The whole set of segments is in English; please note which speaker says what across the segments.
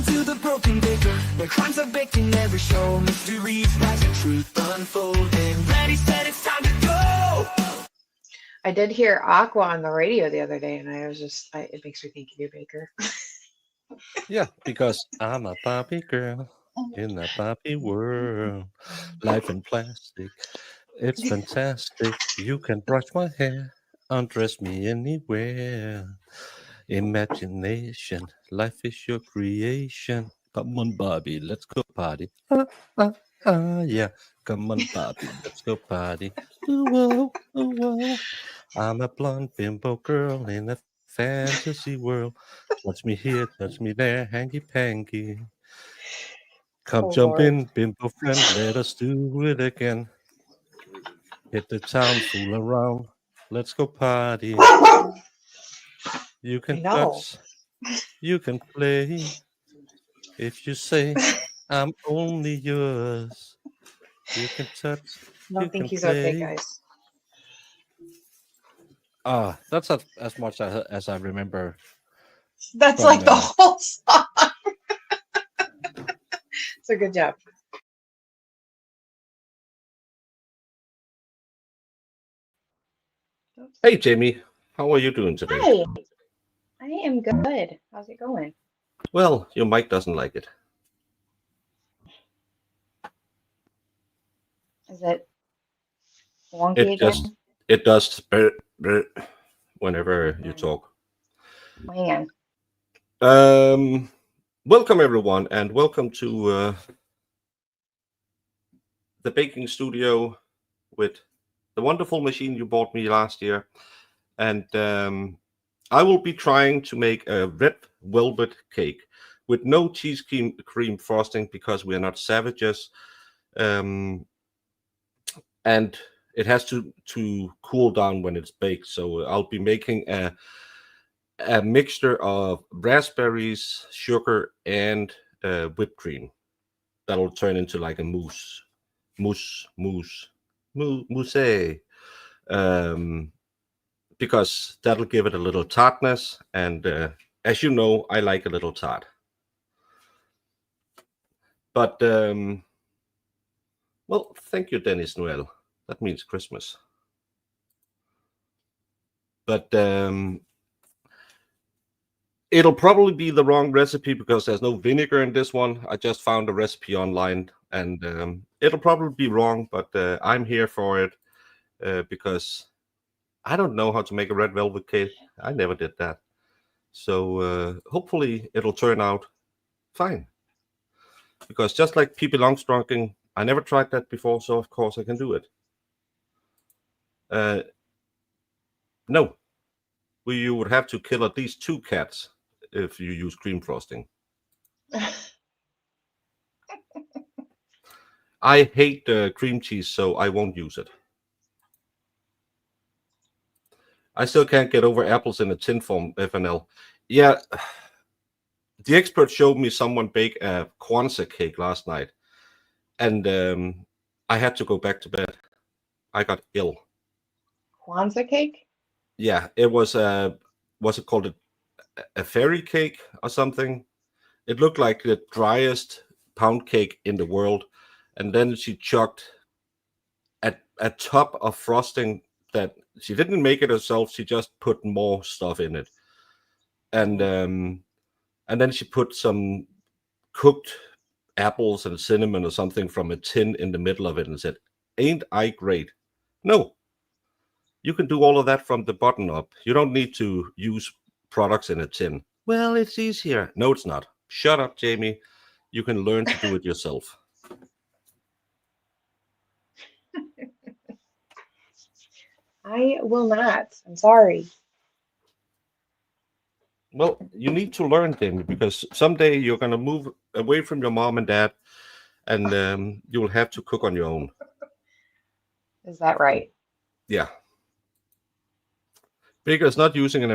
Speaker 1: Welcome to the Broken Baker, where crimes are baked in every show. Mysteries rise and truth unfolding. Ready, set, it's time to go!
Speaker 2: I did hear Aqua on the radio the other day, and I was just, it makes me think of you, Baker.
Speaker 3: Yeah, because I'm a Barbie girl in a Barbie world. Life in plastic, it's fantastic. You can brush my hair, undress me anywhere. Imagination, life is your creation. Come on, Barbie, let's go party. Yeah. Come on, Barbie, let's go party. Ooh, whoa, ooh, whoa. I'm a blonde bimbo girl in a fantasy world. Touch me here, touch me there, hanky panky. Come
Speaker 2: Oh,
Speaker 3: jump
Speaker 2: Lord.
Speaker 3: in, bimbo friend, let us do it again. Hit the town, fool around, let's go party. You
Speaker 2: I
Speaker 3: can
Speaker 2: know.
Speaker 3: touch, you can play. If you say, I'm only yours, you can touch,
Speaker 2: I
Speaker 3: you
Speaker 2: don't think
Speaker 3: can
Speaker 2: he's okay,
Speaker 3: play.
Speaker 2: guys.
Speaker 3: That's as much as I remember
Speaker 2: That's
Speaker 3: from.
Speaker 2: like the whole song. It's a good job. Oops.
Speaker 3: Hey, Jamie, how are you doing today?
Speaker 2: Hi, I am good. How's it going?
Speaker 3: Well, your mic doesn't like it.
Speaker 2: Is it wonky
Speaker 3: It
Speaker 2: again?
Speaker 3: just it does whenever you
Speaker 2: Mm,
Speaker 3: talk.
Speaker 2: hang on.
Speaker 3: Welcome everyone, and welcome to the baking studio with the wonderful machine you bought me last year. And I will be trying to make a red velvet cake with no cheese cream frosting because we are not savages. Um, and it has to cool down when it's baked. So I'll be making a mixture of raspberries, sugar, and whipped cream. That'll turn into like a mousse, um, because that'll give it a little tartness. And as you know, I like a little tart. But well, thank you, Dennis Noel. That means Christmas. But it'll probably be the wrong recipe because there's no vinegar in this one. I just found a recipe online, and it'll probably be wrong, but I'm here for it because I don't know how to make a red velvet cake. I never did that. So hopefully it'll turn out fine. Because just like Pippi Longstocking, I never tried that before, so of course I can do it. No, you would have to kill at least 2 cats if you use cream frosting. I hate cream cheese, so I won't use it. I still can't get over apples in a tin form, FNL. Yeah, the expert showed me someone bake a Kwanzaa cake last night, and I had to go back to bed. I got ill.
Speaker 2: Kwanzaa cake?
Speaker 3: Yeah, it was what's it called? A fairy cake or something. It looked like the driest pound cake in the world, and then she chucked a top of frosting that she didn't make it herself. She just put more stuff in it, and then she put some cooked apples and cinnamon or something from a tin in the middle of it and said, "Ain't I great?" No, you can do all of that from the bottom up. You don't need to use products in a tin. Well, it's easier. No, it's not. Shut up, Jamie. You can learn to do it yourself.
Speaker 2: I will not. I'm sorry.
Speaker 3: Well, you need to learn, Jamie, because someday you're going to move away from your mom and dad, and you will have to cook on your own.
Speaker 2: Is that right?
Speaker 3: Yeah. Baker is not using an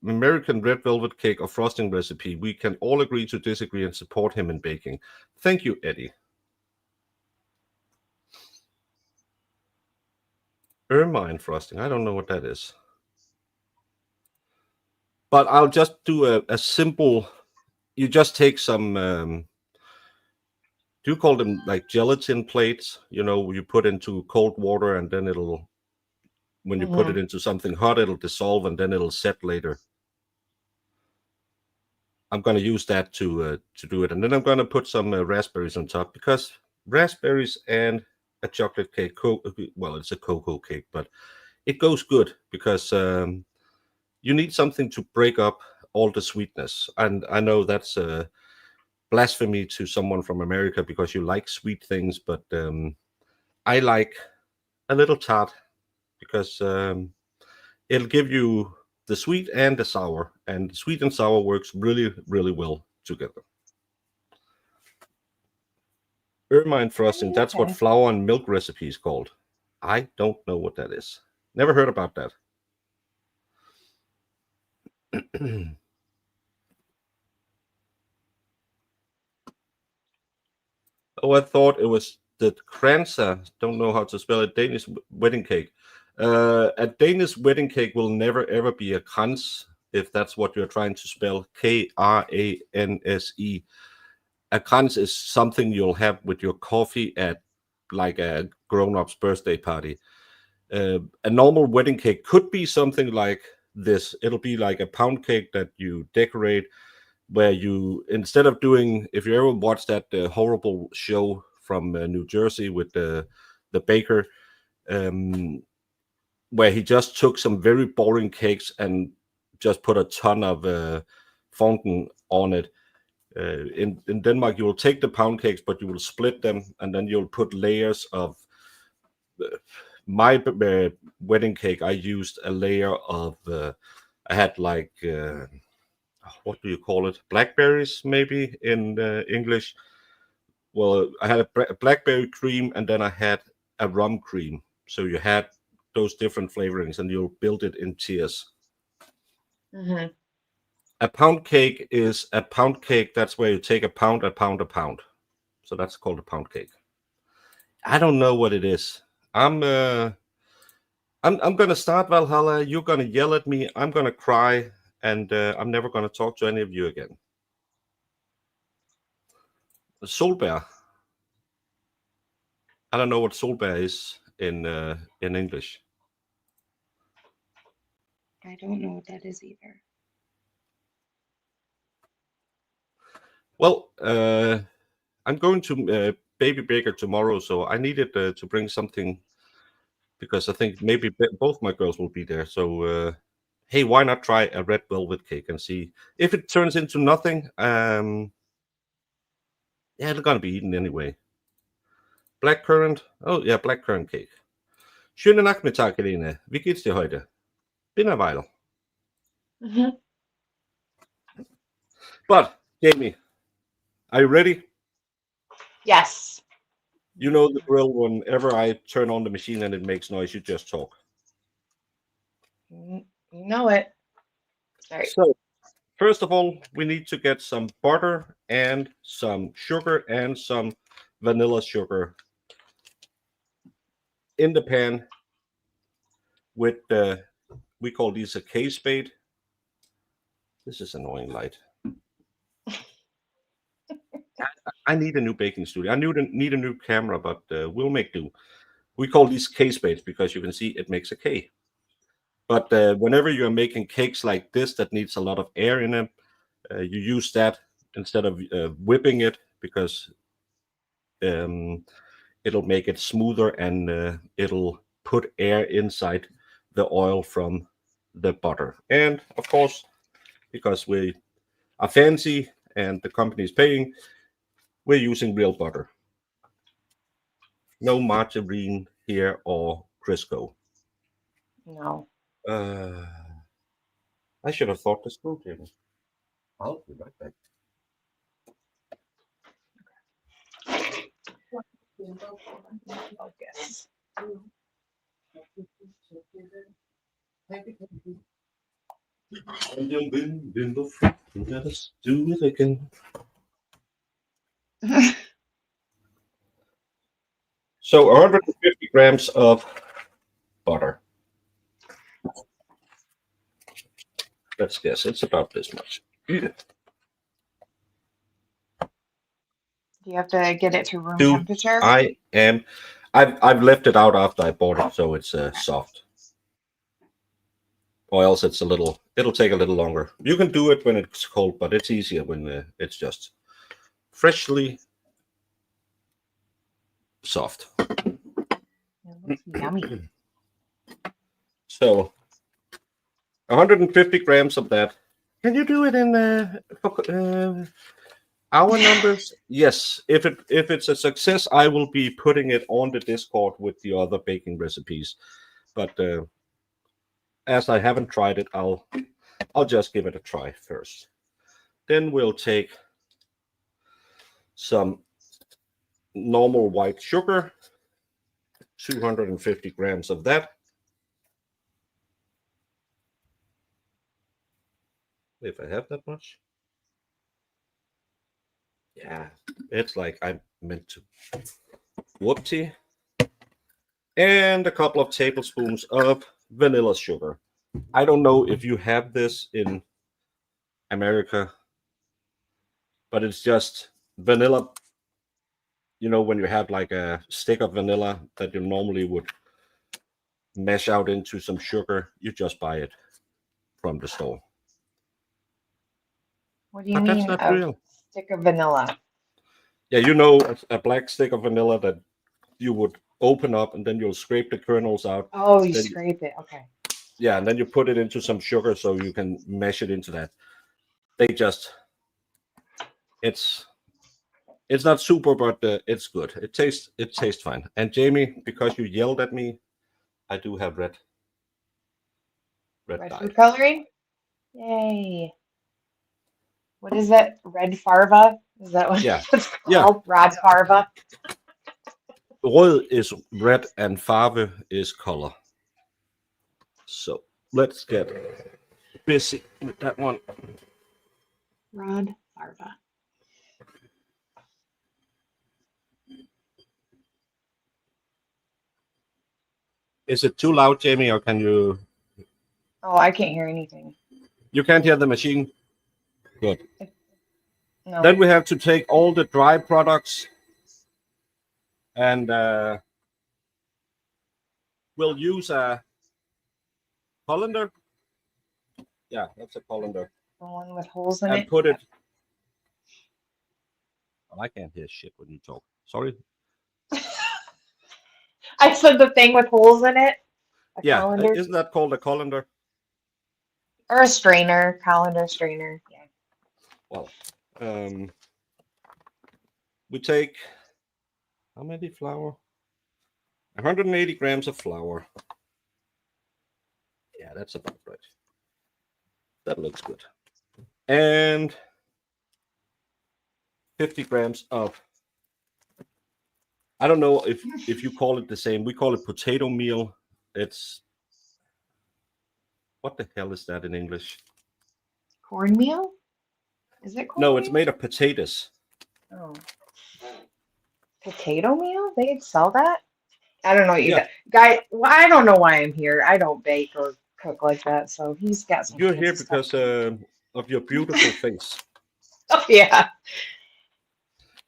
Speaker 3: American red velvet cake or frosting recipe. We can all agree to disagree and support him in baking. Thank you, Eddie. Ermine frosting. I don't know what that is. But I'll just do a simple you just take some. Do you call them like gelatin plates? You know, you put into cold water and then it'll, when you put it into something hot, it'll dissolve and then it'll set later. I'm going to use that to do it, and then I'm going to put some raspberries on top, because raspberries and a chocolate cake, well, it's a cocoa cake, but it goes good because you need something to break up all the sweetness. And I know that's blasphemy to someone from America because you like sweet things, but I like a little tart because it'll give you the sweet and the sour, and sweet and sour works really, really well together. Ermine frosting, that's what
Speaker 2: Okay.
Speaker 3: flour and milk recipe is called. I don't know what that is. Never heard about that. Oh, I thought it was the kransa. Don't know how to spell it. Danish wedding cake. A Danish wedding cake will never ever be a krans, if that's what you're trying to spell. Kranse. A krans is something you'll have with your coffee at like a grown-up's birthday party. A normal wedding cake could be something like this. It'll be like a pound cake that you decorate, where you, instead of doing, if you ever watched that horrible show from New Jersey with the baker, where he just took some very boring cakes and just put a ton of fondant on it. In Denmark, you will take the pound cakes, but you will split them, and then you'll put layers of my wedding cake. I used a layer of I had like what do you call it? Blackberries, maybe in English. Well, I had a blackberry cream, and then I had a rum cream. So you had those different flavorings, and you'll build it in tiers. A pound cake is a pound cake. That's where you take a pound, a pound, a pound. So that's called a pound cake. I don't know what it is. I'm gonna start Valhalla. You're gonna yell at me. I'm gonna cry, and I'm never gonna talk to any of you again. Solbær. I don't know what solbær is in English.
Speaker 2: I don't know what that is either.
Speaker 3: Well, I'm going to Baby Baker tomorrow, so I needed to bring something because I think maybe both my girls will be there. So, hey, why not try a red velvet cake and see if it turns into nothing? Yeah, it's gonna be eaten anyway. Blackcurrant. Oh yeah, blackcurrant cake. Schönen Nachmittag, Helene. Wie geht's dir heute? Been a while. But, Jamie, are you ready?
Speaker 2: Yes.
Speaker 3: You know the drill. Whenever I turn on the machine and it makes noise, you just talk.
Speaker 2: You know it. All right.
Speaker 3: So, first of all, we need to get some butter and some sugar and some vanilla sugar in the pan with we call these a K-spade. This is annoying light. I need a new baking studio. I need a new camera, but we'll make do. We call these K-spades because you can see it makes a K. But whenever you're making cakes like this that needs a lot of air in them, you use that instead of whipping it, because it'll make it smoother and it'll put air inside the oil from the butter. And of course, because we are fancy and the company is paying, we're using real butter. No margarine here or Crisco.
Speaker 2: No.
Speaker 3: I should have thought this through, Jamie. I'll be right back.
Speaker 2: Focus.
Speaker 3: Let us do it again. So 150 grams of butter. Let's guess it's about this much.
Speaker 2: Do you have to get it to room
Speaker 3: Dude,
Speaker 2: temperature?
Speaker 3: I've left it out after I bought it, so it's soft. Or else it'll take a little longer. You can do it when it's cold, but it's easier when it's just freshly soft.
Speaker 2: It looks yummy.
Speaker 3: So 150 grams of that. Can you do it in hour numbers? Yes. If it's a success, I will be putting it on the Discord with the other baking recipes. But as I haven't tried it, I'll just give it a try first. Then we'll take some normal white sugar, 250 grams of that. If I have that much. Yeah, it's like I meant to. Whoopsie. And a couple of tablespoons of vanilla sugar. I don't know if you have this in America, but it's just vanilla. You know, when you have like a stick of vanilla that you normally would mash out into some sugar, you just buy it from the store.
Speaker 2: What do you
Speaker 3: But that's
Speaker 2: mean
Speaker 3: not
Speaker 2: a
Speaker 3: real.
Speaker 2: stick of vanilla?
Speaker 3: Yeah, you know, a black stick of vanilla that you would open up and then you'll scrape the kernels out.
Speaker 2: Oh, you
Speaker 3: Then
Speaker 2: scrape it. Okay.
Speaker 3: yeah, and then you put it into some sugar so you can mash it into that. They just, it's not super, but it's good. It tastes fine. And Jamie, because you yelled at me, I do have red
Speaker 2: Red
Speaker 3: dye.
Speaker 2: food coloring? Yay. What is it? Red farva? Is that what
Speaker 3: Yeah,
Speaker 2: it's
Speaker 3: yeah.
Speaker 2: called? Rod farva?
Speaker 3: Rød is red and farve is color. So let's get busy with that one.
Speaker 2: Rod farva.
Speaker 3: Is it too loud, Jamie, or can you?
Speaker 2: Oh, I can't hear anything.
Speaker 3: You can't hear the machine? Good.
Speaker 2: No.
Speaker 3: Then we have to take all the dry products and we'll use a colander. Yeah, that's a colander.
Speaker 2: The one with holes in
Speaker 3: And
Speaker 2: it?
Speaker 3: put it. Oh, I can't hear shit when you talk. Sorry.
Speaker 2: I said the thing with holes in it. A
Speaker 3: Yeah,
Speaker 2: colander.
Speaker 3: isn't that called a colander?
Speaker 2: Or a strainer. Colander strainer. Yeah.
Speaker 3: Well, we take how many flour? 180 grams of flour. Yeah, that's about right. That looks good. And 50 grams of, I don't know if you call it the same. We call it potato meal. It's, what the hell is that in English?
Speaker 2: Cornmeal? Is it cornmeal?
Speaker 3: No, it's made of potatoes.
Speaker 2: Oh. Potato meal? They sell that? I don't know what you
Speaker 3: Yeah.
Speaker 2: guy. Well, I don't know why I'm here. I don't bake or cook like that. So he's got some.
Speaker 3: You're
Speaker 2: good
Speaker 3: here
Speaker 2: stuff.
Speaker 3: because of your beautiful face.
Speaker 2: Oh yeah.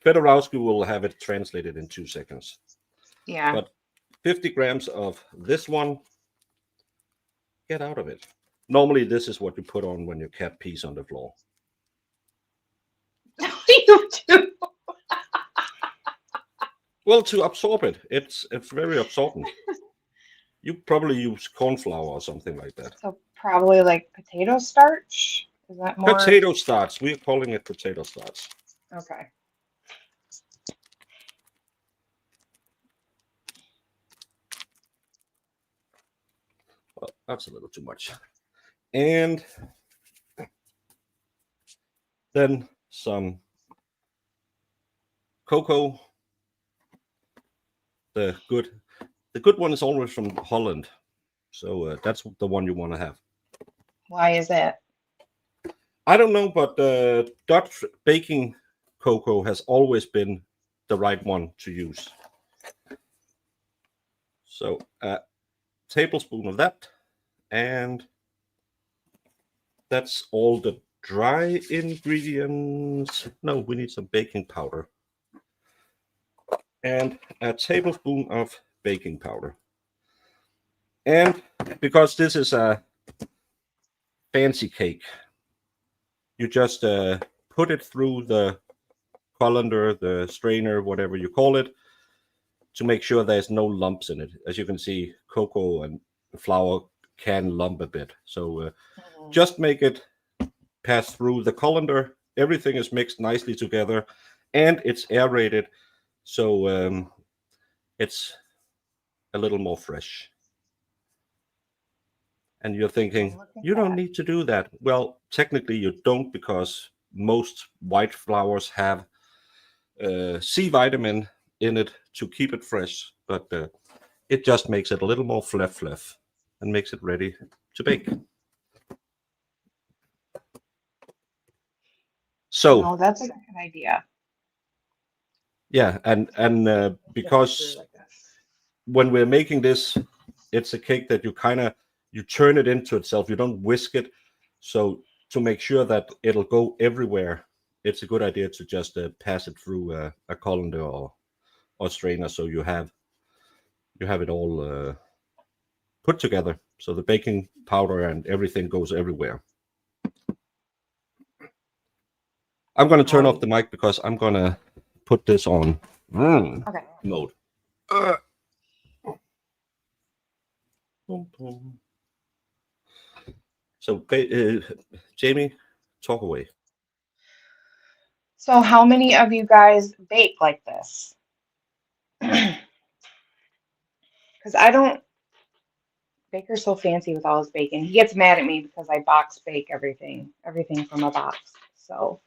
Speaker 3: Fedorowski will have it translated in 2 seconds.
Speaker 2: Yeah.
Speaker 3: But 50 grams of this one, get out of it. Normally, this is what you put on when your cat pees on the floor.
Speaker 2: You do.
Speaker 3: Well, to absorb it. It's very absorbent. You probably use corn flour or something like that.
Speaker 2: So probably like potato starch. Is that more?
Speaker 3: Potato starch. We're calling it potato starch.
Speaker 2: Okay.
Speaker 3: Well, that's a little too much. And then some cocoa. The good one is always from Holland. So that's the one you want to have.
Speaker 2: Why is it?
Speaker 3: I don't know, but Dutch baking cocoa has always been the right one to use. So a tablespoon of that, and that's all the dry ingredients. No, we need some baking powder. and a tablespoon of baking powder. And because this is a fancy cake, you just put it through the colander, the strainer, whatever you call it, to make sure there's no lumps in it. As you can see, cocoa and flour can lump a bit. So just make it pass through the colander. Everything is mixed nicely together, and it's aerated, so it's a little more fresh. And you're thinking,
Speaker 2: look at
Speaker 3: you don't
Speaker 2: that.
Speaker 3: need to do that. Well, technically you don't, because most white flours have C vitamin in it to keep it fresh, but it just makes it a little more fluff and makes it ready to bake. So
Speaker 2: No, that's a good idea.
Speaker 3: yeah, and because
Speaker 2: Like this.
Speaker 3: when we're making this, it's a cake that you turn it into itself. You don't whisk it. So to make sure that it'll go everywhere, it's a good idea to just pass it through a colander or strainer, so you have it all put together, so the baking powder and everything goes everywhere. I'm going to turn off the mic because I'm going to put this on
Speaker 2: Okay.
Speaker 3: mode. So, Jamie, talk away.
Speaker 2: So how many of you guys bake like this? Because I don't. Baker's so fancy with all his bacon. He gets mad at me because I box bake everything from a box. So,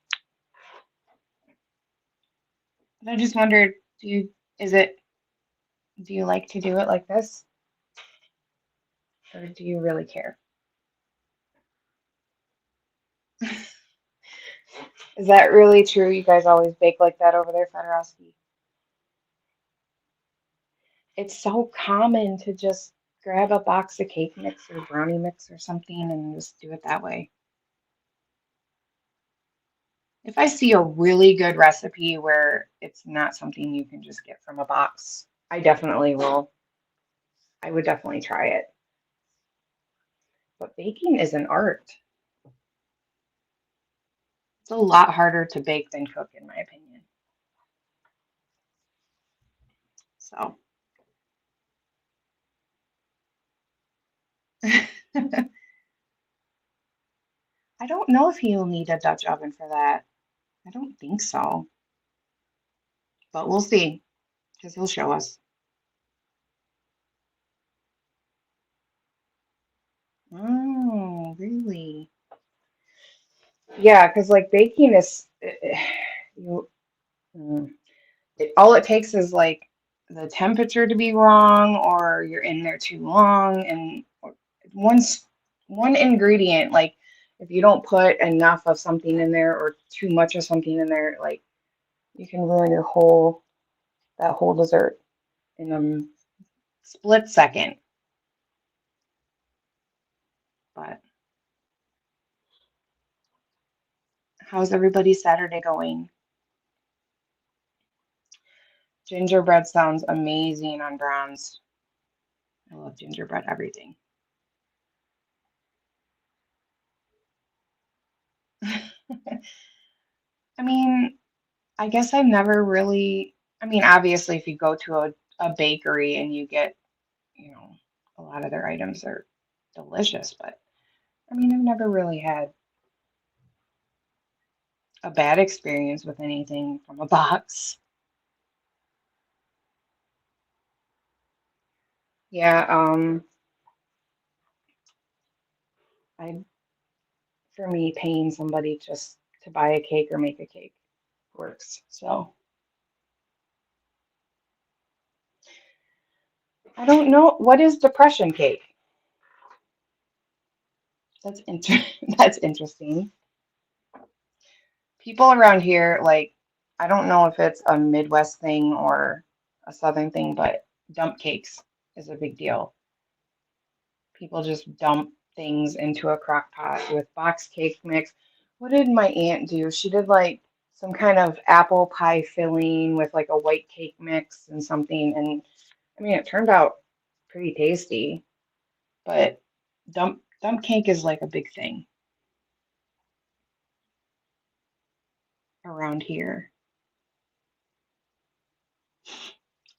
Speaker 2: but I just wondered, do you like to do it like this? Or do you really care? Is that really true? You guys always bake like that over there, Fedorowski? It's so common to just grab a box of cake mix or brownie mix or something and just do it that way. If I see a really good recipe where it's not something you can just get from a box, I definitely will. I would definitely try it. But baking is an art. It's a lot harder to bake than cook, in my opinion. So, I don't know if he'll need a Dutch oven for that. I don't think so. But we'll see, because he'll show us. Oh, really? Yeah, because like baking is you all it takes is like the temperature to be wrong, or you're in there too long, and one ingredient, like if you don't put enough of something in there or too much of something in there, like you can ruin that whole dessert in a split second. But how's everybody's Saturday going? Gingerbread sounds amazing on bronze. I love gingerbread everything. I mean, I guess I've never really, I mean, obviously, if you go to a bakery and you get, you know, a lot of their items are delicious, but I mean, I've never really had a bad experience with anything from a box. Yeah, I, for me, paying somebody just to buy a cake or make a cake works. So I don't know. What is depression cake? That's inter that's interesting. People around here, like, I don't know if it's a Midwest thing or a Southern thing, but dump cakes is a big deal. People just dump things into a crock pot with box cake mix. What did my aunt do? She did like some kind of apple pie filling with like a white cake mix and something. And I mean, it turned out pretty tasty, but dump cake is like a big thing around here.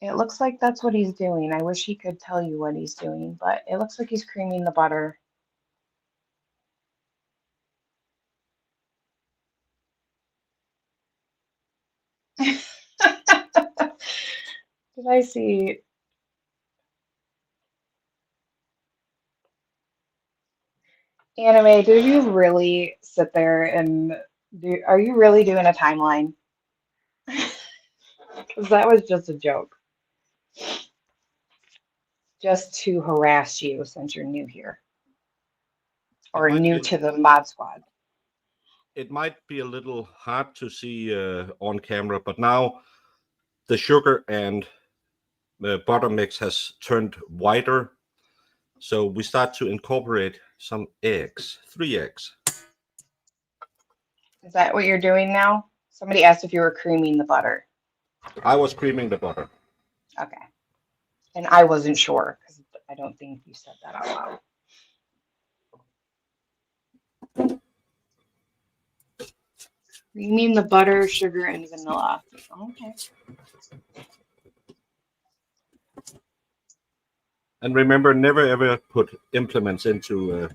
Speaker 2: It looks like that's what he's doing. I wish he could tell you what he's doing, but it looks like he's creaming the butter. Did I see? Anime, did you really sit there and are you really doing a timeline? Because that was just a joke, just to harass you since you're new here
Speaker 3: It
Speaker 2: or
Speaker 3: might
Speaker 2: new
Speaker 3: be
Speaker 2: to the mod squad.
Speaker 3: it might be a little hard to see on camera, but now the sugar and the butter mix has turned whiter. So we start to incorporate some eggs, 3 eggs.
Speaker 2: Is that what you're doing now? Somebody asked if you were creaming the butter.
Speaker 3: I was creaming the butter.
Speaker 2: Okay. And I wasn't sure because I don't think you said that out loud. Creaming the butter, sugar, and vanilla. Okay.
Speaker 3: And remember, never ever put implements into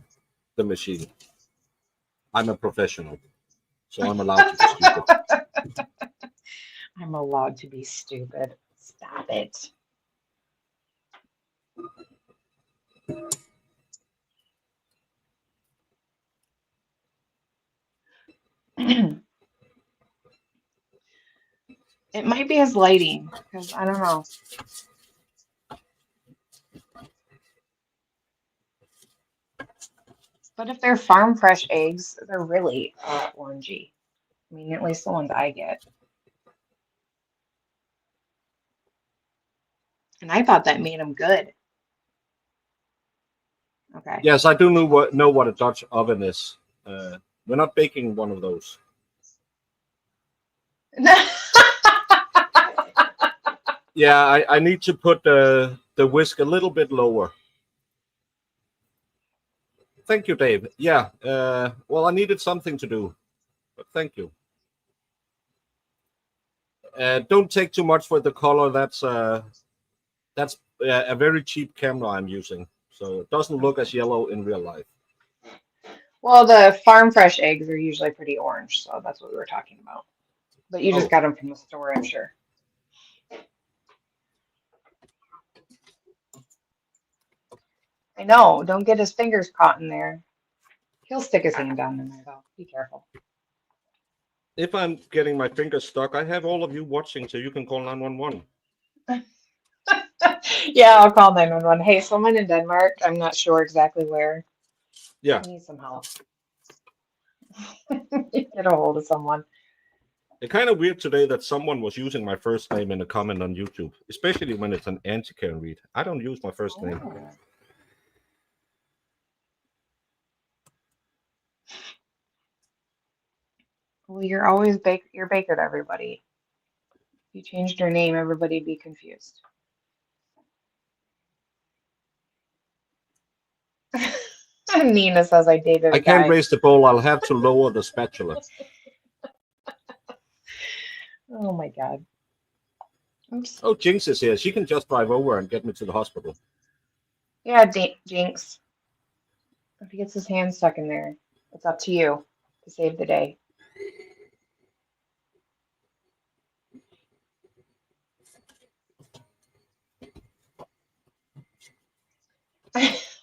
Speaker 3: the machine. I'm a professional, so I'm allowed to be stupid.
Speaker 2: I'm allowed to be stupid. Stop it. It might be his lighting, because I don't know. But if they're farm fresh eggs, they're really orangey. I mean, at least the ones I get. And I thought that made them good. Okay.
Speaker 3: Yes, I do know what a Dutch oven is. We're not baking one of those. Yeah, I need to put the whisk a little bit lower. Thank you, Dave. Yeah, well, I needed something to do, but thank you. Don't take too much for the color. That's a very cheap camera I'm using, so it doesn't look as yellow in real life.
Speaker 2: Well, the farm fresh eggs are usually pretty orange, so that's what we were talking about. But you just got them from the store, I'm sure. I know. Don't get his fingers caught in there. He'll stick his hand down in there, though. Be careful.
Speaker 3: If I'm getting my fingers stuck, I have all of you watching, so you can call 911.
Speaker 2: Yeah, I'll call 911. Hey, someone in Denmark. I'm not sure exactly where.
Speaker 3: Yeah.
Speaker 2: I need some help. Get a hold of someone.
Speaker 3: It's kind of weird today that someone was using my first name in a comment on YouTube, especially when it's an anti-Karen read. I don't use my first name.
Speaker 2: Well, you're always you're Baker to everybody. If you changed your name, everybody'd be confused. Nina says I dated a
Speaker 3: I can't
Speaker 2: guy.
Speaker 3: raise the bowl. I'll have to lower the spatula.
Speaker 2: Oh my God. Oops.
Speaker 3: Oh, Jinx is here. She can just drive over and get me to the hospital.
Speaker 2: Yeah, Jinx. If he gets his hand stuck in there, it's up to you to save the day.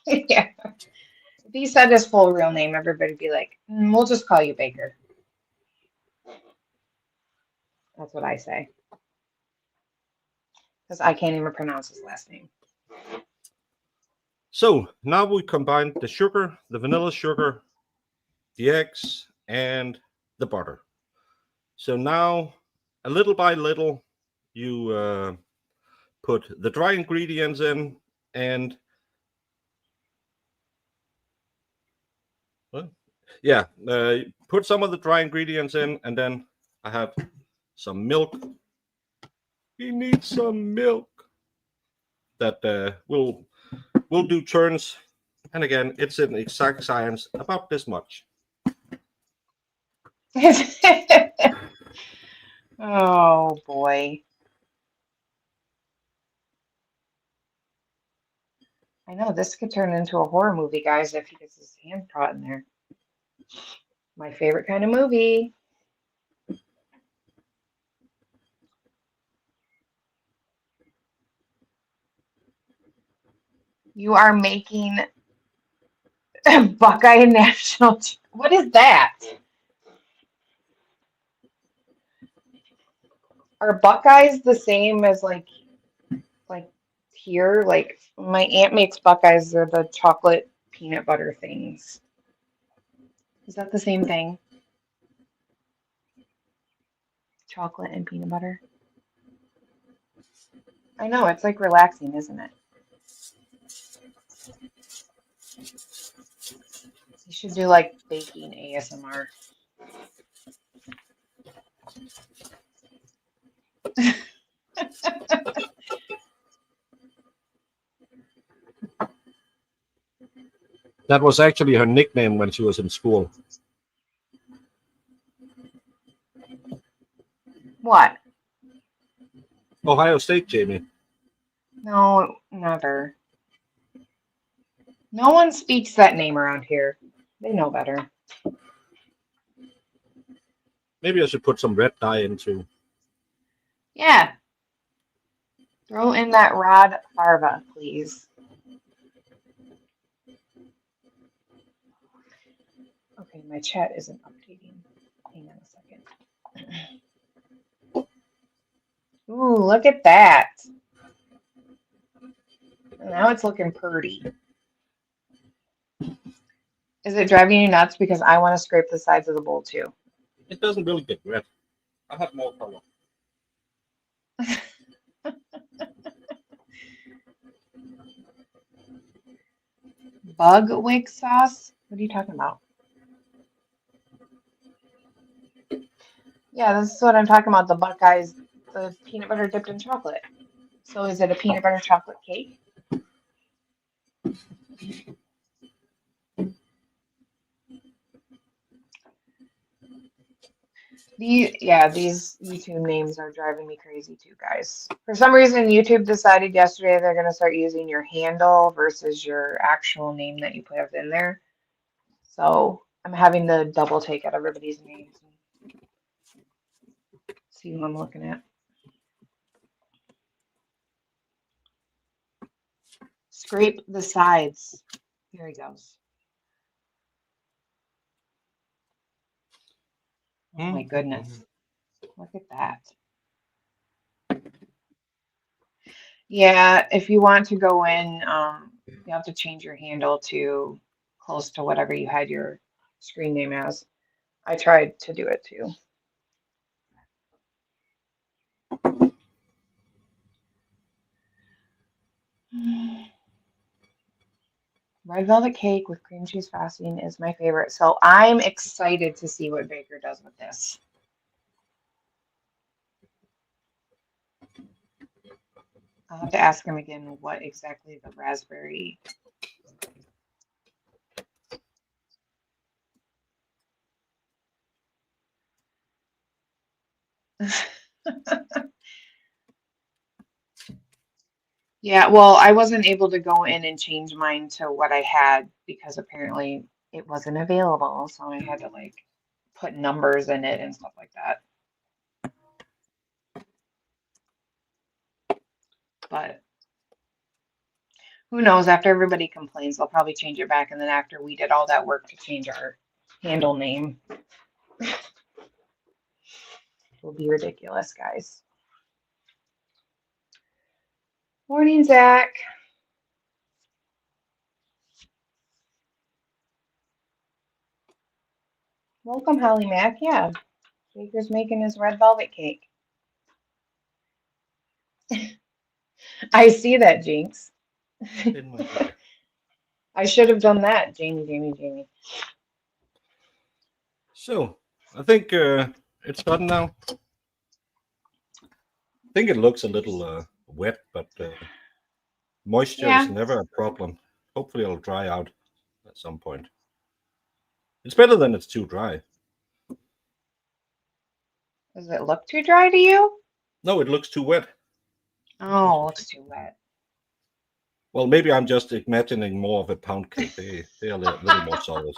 Speaker 2: Yeah. If he said his full real name, everybody'd be like, we'll just call you Baker. That's what I say. Because I can't even pronounce his last name.
Speaker 3: So now we combine the sugar, the vanilla sugar, the eggs, and the butter. So now, a little by little, you put the dry ingredients in, and put some of the dry ingredients in, and then I have some milk. He needs some milk. That will do turns. And again, it's an exact science about this much.
Speaker 2: Oh boy. I know this could turn into a horror movie, guys, if he gets his hand caught in there. My favorite kind of movie. You are making Buckeye National. What is that? Are Buckeyes the same as like here? Like my aunt makes Buckeyes. They're the chocolate peanut butter things. Is that the same thing? Chocolate and peanut butter. I know it's like relaxing, isn't it? You should do like baking ASMR.
Speaker 3: That was actually her nickname when she was in school.
Speaker 2: What?
Speaker 3: Ohio State, Jamie.
Speaker 2: No, never. No one speaks that name around here. They know better.
Speaker 3: Maybe I should put some red dye into.
Speaker 2: Yeah. Throw in that Rod Farva, please. Okay, my chat isn't updating. Hang on a second. Ooh, look at that. Now it's looking pretty. Is it driving you nuts? Because I want to scrape the sides of the bowl too.
Speaker 3: It doesn't really get red. I have more color.
Speaker 2: Bug wick sauce? What are you talking about? Yeah, this is what I'm talking about. The Buckeyes, the peanut butter dipped in chocolate. So is it a peanut butter chocolate cake? These YouTube names are driving me crazy too, guys. For some reason, YouTube decided yesterday they're going to start using your handle versus your actual name that you put up in there. So I'm having to double take out everybody's names and see who I'm looking at. Scrape the sides. Here he goes. Oh my goodness. Look at that. Yeah, if you want to go in, you have to change your handle to close to whatever you had your screen name as. I tried to do it too. Red velvet cake with cream cheese frosting is my favorite. So I'm excited to see what Baker does with this. I'll have to ask him again what exactly the raspberry. Yeah, well, I wasn't able to go in and change mine to what I had because apparently it wasn't available. So I had to like put numbers in it and stuff like that. But who knows? After everybody complains, they'll probably change it back. And then after we did all that work to change our handle name, it'll be ridiculous, guys. Morning, Zach. Welcome, Holly Mac. Yeah, Baker's making his red velvet cake. I see that, Jinx.
Speaker 3: In my ear.
Speaker 2: I should have done that, Jamie.
Speaker 3: So, I think It's done now. I think it looks a little wet, but moisture is
Speaker 2: Yeah.
Speaker 3: never a problem. Hopefully, it'll dry out at some point. It's better than it's too dry.
Speaker 2: Does it look too dry to you?
Speaker 3: No, it looks too wet.
Speaker 2: Oh, it looks too wet.
Speaker 3: Well, maybe I'm just imagining more of a pound cake. They are a little more solid.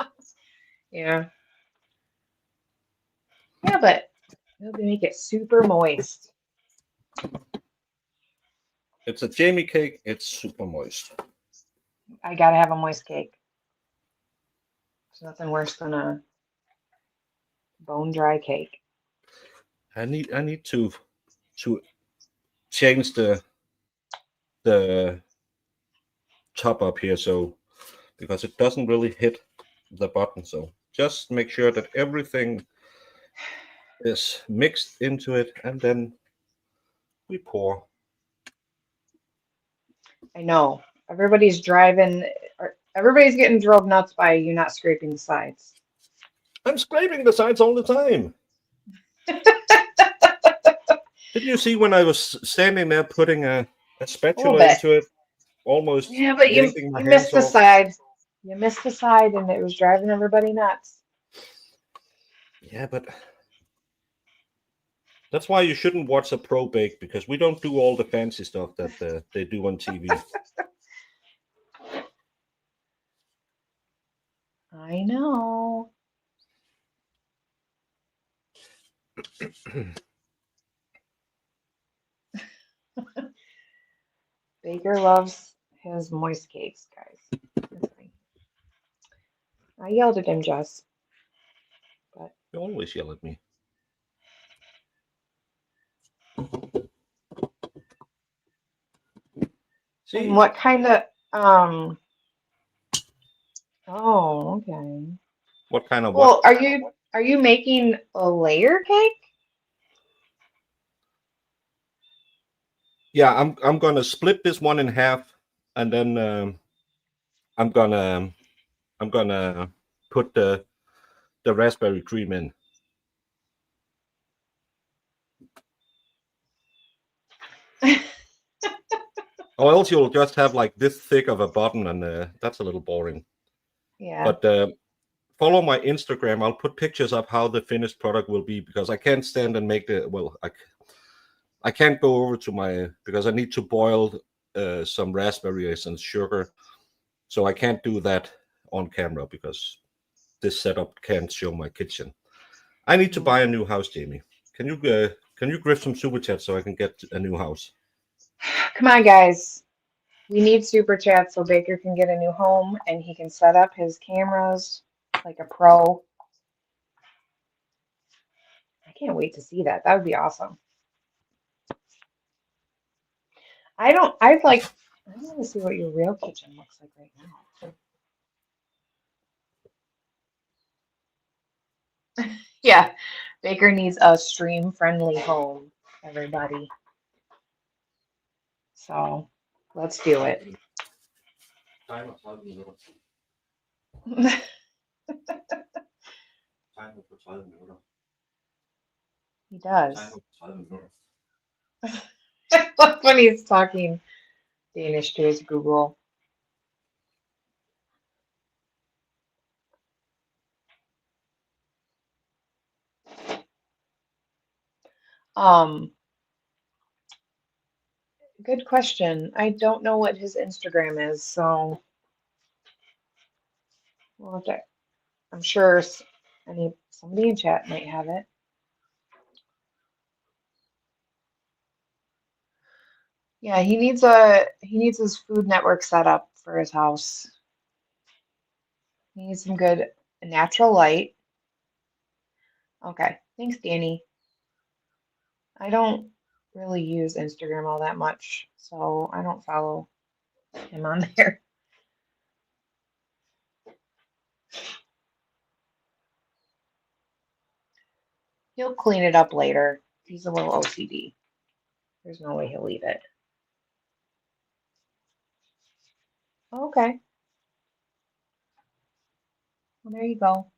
Speaker 2: Yeah. Yeah, but it'll make it super moist.
Speaker 3: It's a Jamie cake. It's super moist.
Speaker 2: I gotta have a moist cake. There's nothing worse than a bone dry cake.
Speaker 3: I need to change the top up here so because it doesn't really hit the button. So just make sure that everything is mixed into it, and then we pour.
Speaker 2: I know. Everybody's driving, or everybody's getting drove nuts by you not scraping the sides.
Speaker 3: I'm scraping the sides all the time. Did you see when I was standing there putting a
Speaker 2: A little
Speaker 3: spatula
Speaker 2: bit.
Speaker 3: into it, almost
Speaker 2: Yeah, but
Speaker 3: yanking my
Speaker 2: you
Speaker 3: hands
Speaker 2: missed the
Speaker 3: off?
Speaker 2: side. You missed the side, and it was driving everybody nuts.
Speaker 3: Yeah, but that's why you shouldn't watch a pro bake, because we don't do all the fancy stuff that they do on TV.
Speaker 2: I know. Baker loves his moist cakes, guys. That's fine. I yelled at him, Jess. But
Speaker 3: You always yell at me.
Speaker 2: and
Speaker 3: See
Speaker 2: what kind of Oh, okay.
Speaker 3: what kind of what?
Speaker 2: Well, are you making a layer cake?
Speaker 3: Yeah, I'm gonna split this one in half, and then I'm gonna I'm gonna put the raspberry cream in. Or else you'll just have like this thick of a button, and that's a little boring.
Speaker 2: Yeah.
Speaker 3: But follow my Instagram. I'll put pictures of how the finished product will be, because I can't stand and make I can't go over to my, because I need to boil some raspberries and sugar, so I can't do that on camera because this setup can't show my kitchen. I need to buy a new house, Jamie. Can you grip some super chats so I can get a new house?
Speaker 2: Come on, guys. We need super chats so Baker can get a new home and he can set up his cameras like a pro. I can't wait to see that. That would be awesome. I want to see what your real kitchen looks like right now. Yeah, Baker needs a stream friendly home, everybody. So let's do it. He does. When he's talking Danish to his Google. Um, Good question. I don't know what his Instagram is, so we'll have to, I'm sure somebody in chat might have it. Yeah, he needs his Food Network set up for his house. He needs some good natural light. Okay, thanks, Danny. I don't really use Instagram all that much, so I don't follow him on there. He'll clean it up later. He's a little OCD. There's no way he'll leave it. Okay, well, there you go.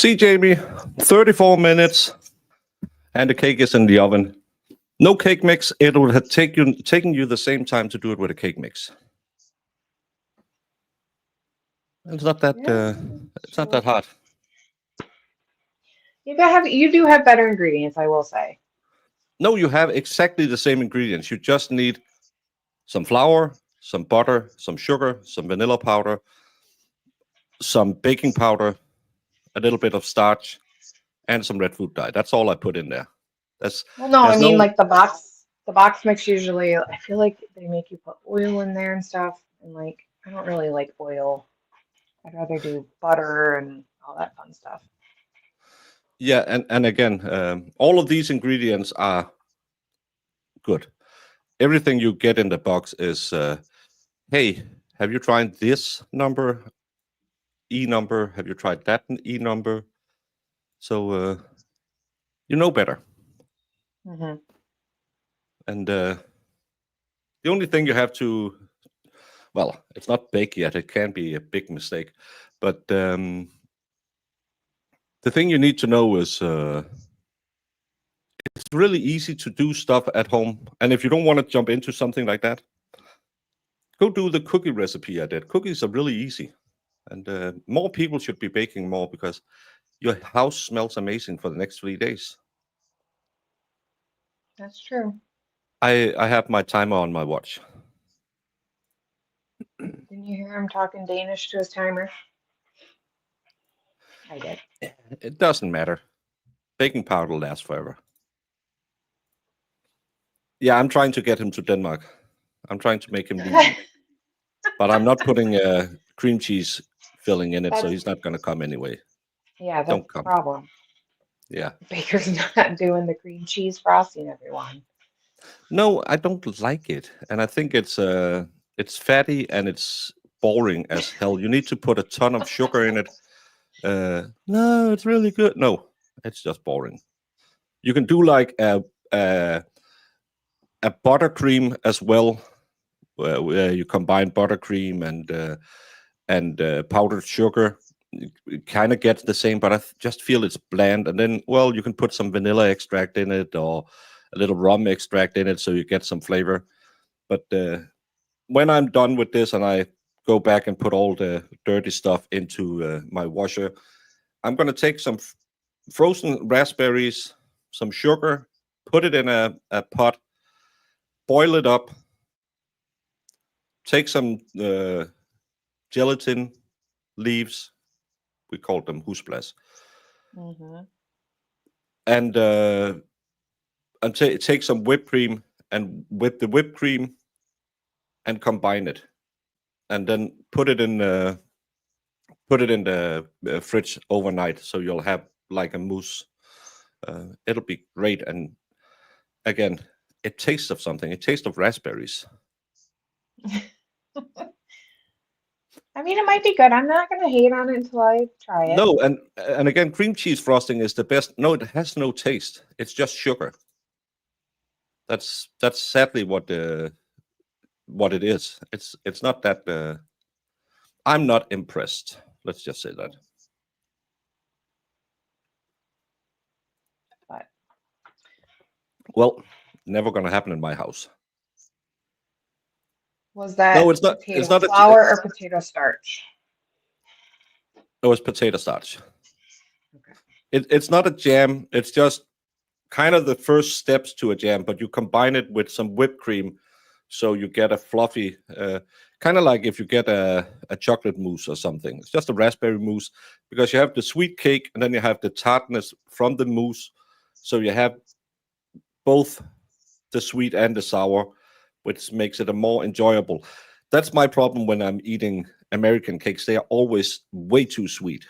Speaker 3: see, Jamie, 34 minutes, and the cake is in the oven. No cake mix. It would have taken you the same time to do it with a cake mix. It's not that.
Speaker 2: Yeah,
Speaker 3: It's not
Speaker 2: true.
Speaker 3: that hard.
Speaker 2: You do have better ingredients, I will say.
Speaker 3: No, you have exactly the same ingredients. You just need some flour, some butter, some sugar, some vanilla powder, some baking powder, a little bit of starch, and some red food dye. That's all I put in there. That's
Speaker 2: Well, no, I
Speaker 3: there's
Speaker 2: mean
Speaker 3: no.
Speaker 2: like the box mix usually. I feel like they make you put oil in there and stuff, and like I don't really like oil. I'd rather do butter and all that fun stuff.
Speaker 3: Yeah, and again, all of these ingredients are good. Everything you get in the box is, hey, have you tried this number, E number? Have you tried that E number? So you know better.
Speaker 2: Hmm.
Speaker 3: And the only thing you have to, well, it's not bake yet. It can be a big mistake, but the thing you need to know is it's really easy to do stuff at home. And if you don't want to jump into something like that, go do the cookie recipe I did. Cookies are really easy, and more people should be baking more because your house smells amazing for the next 3 days.
Speaker 2: That's true.
Speaker 3: I have my timer on my watch.
Speaker 2: Didn't you hear him talking Danish to his timer? I did.
Speaker 3: It doesn't matter. Baking powder will last forever. Yeah, I'm trying to get him to Denmark. I'm trying to make him leave, but I'm not putting cream cheese filling in it, so
Speaker 2: That's
Speaker 3: he's not going to come anyway.
Speaker 2: yeah,
Speaker 3: Don't
Speaker 2: that's the
Speaker 3: come.
Speaker 2: problem.
Speaker 3: Yeah.
Speaker 2: Baker's not doing the cream cheese frosting, everyone.
Speaker 3: No, I don't like it, and I think it's fatty and it's boring as hell. You need to put a ton of sugar in it. No, it's really good. No, it's just boring. You can do like a buttercream as well, where you combine buttercream and powdered sugar. It kind of gets the same, but I just feel it's bland. And then, well, you can put some vanilla extract in it or a little rum extract in it, so you get some flavor. But when I'm done with this and I go back and put all the dirty stuff into my washer, I'm going to take some frozen raspberries, some sugar, put it in a pot, boil it up, take some gelatin leaves, we call them husblas,
Speaker 2: Hmm.
Speaker 3: and take some whipped cream and whip the whipped cream and combine it, and then put it in the fridge overnight, so you'll have like a mousse. It'll be great, and again, it tastes of something. It tastes of raspberries.
Speaker 2: I mean, it might be good. I'm not gonna hate on it until I try it.
Speaker 3: No, and again, cream cheese frosting is the best. No, it has no taste. It's just sugar. That's sadly what it is. It's not that. I'm not impressed. Let's just say that.
Speaker 2: But
Speaker 3: Well, never gonna happen in my house.
Speaker 2: was
Speaker 3: No,
Speaker 2: that
Speaker 3: it's not. It's
Speaker 2: potato
Speaker 3: not
Speaker 2: flour or potato starch?
Speaker 3: it was potato starch.
Speaker 2: Okay.
Speaker 3: It's not a jam. It's just kind of the first steps to a jam, but you combine it with some whipped cream, so you get a fluffy, kind of like if you get a chocolate mousse or something. It's just a raspberry mousse because you have the sweet cake and then you have the tartness from the mousse, so you have both the sweet and the sour, which makes it a more enjoyable. That's my problem when I'm eating American cakes. They are always way too sweet.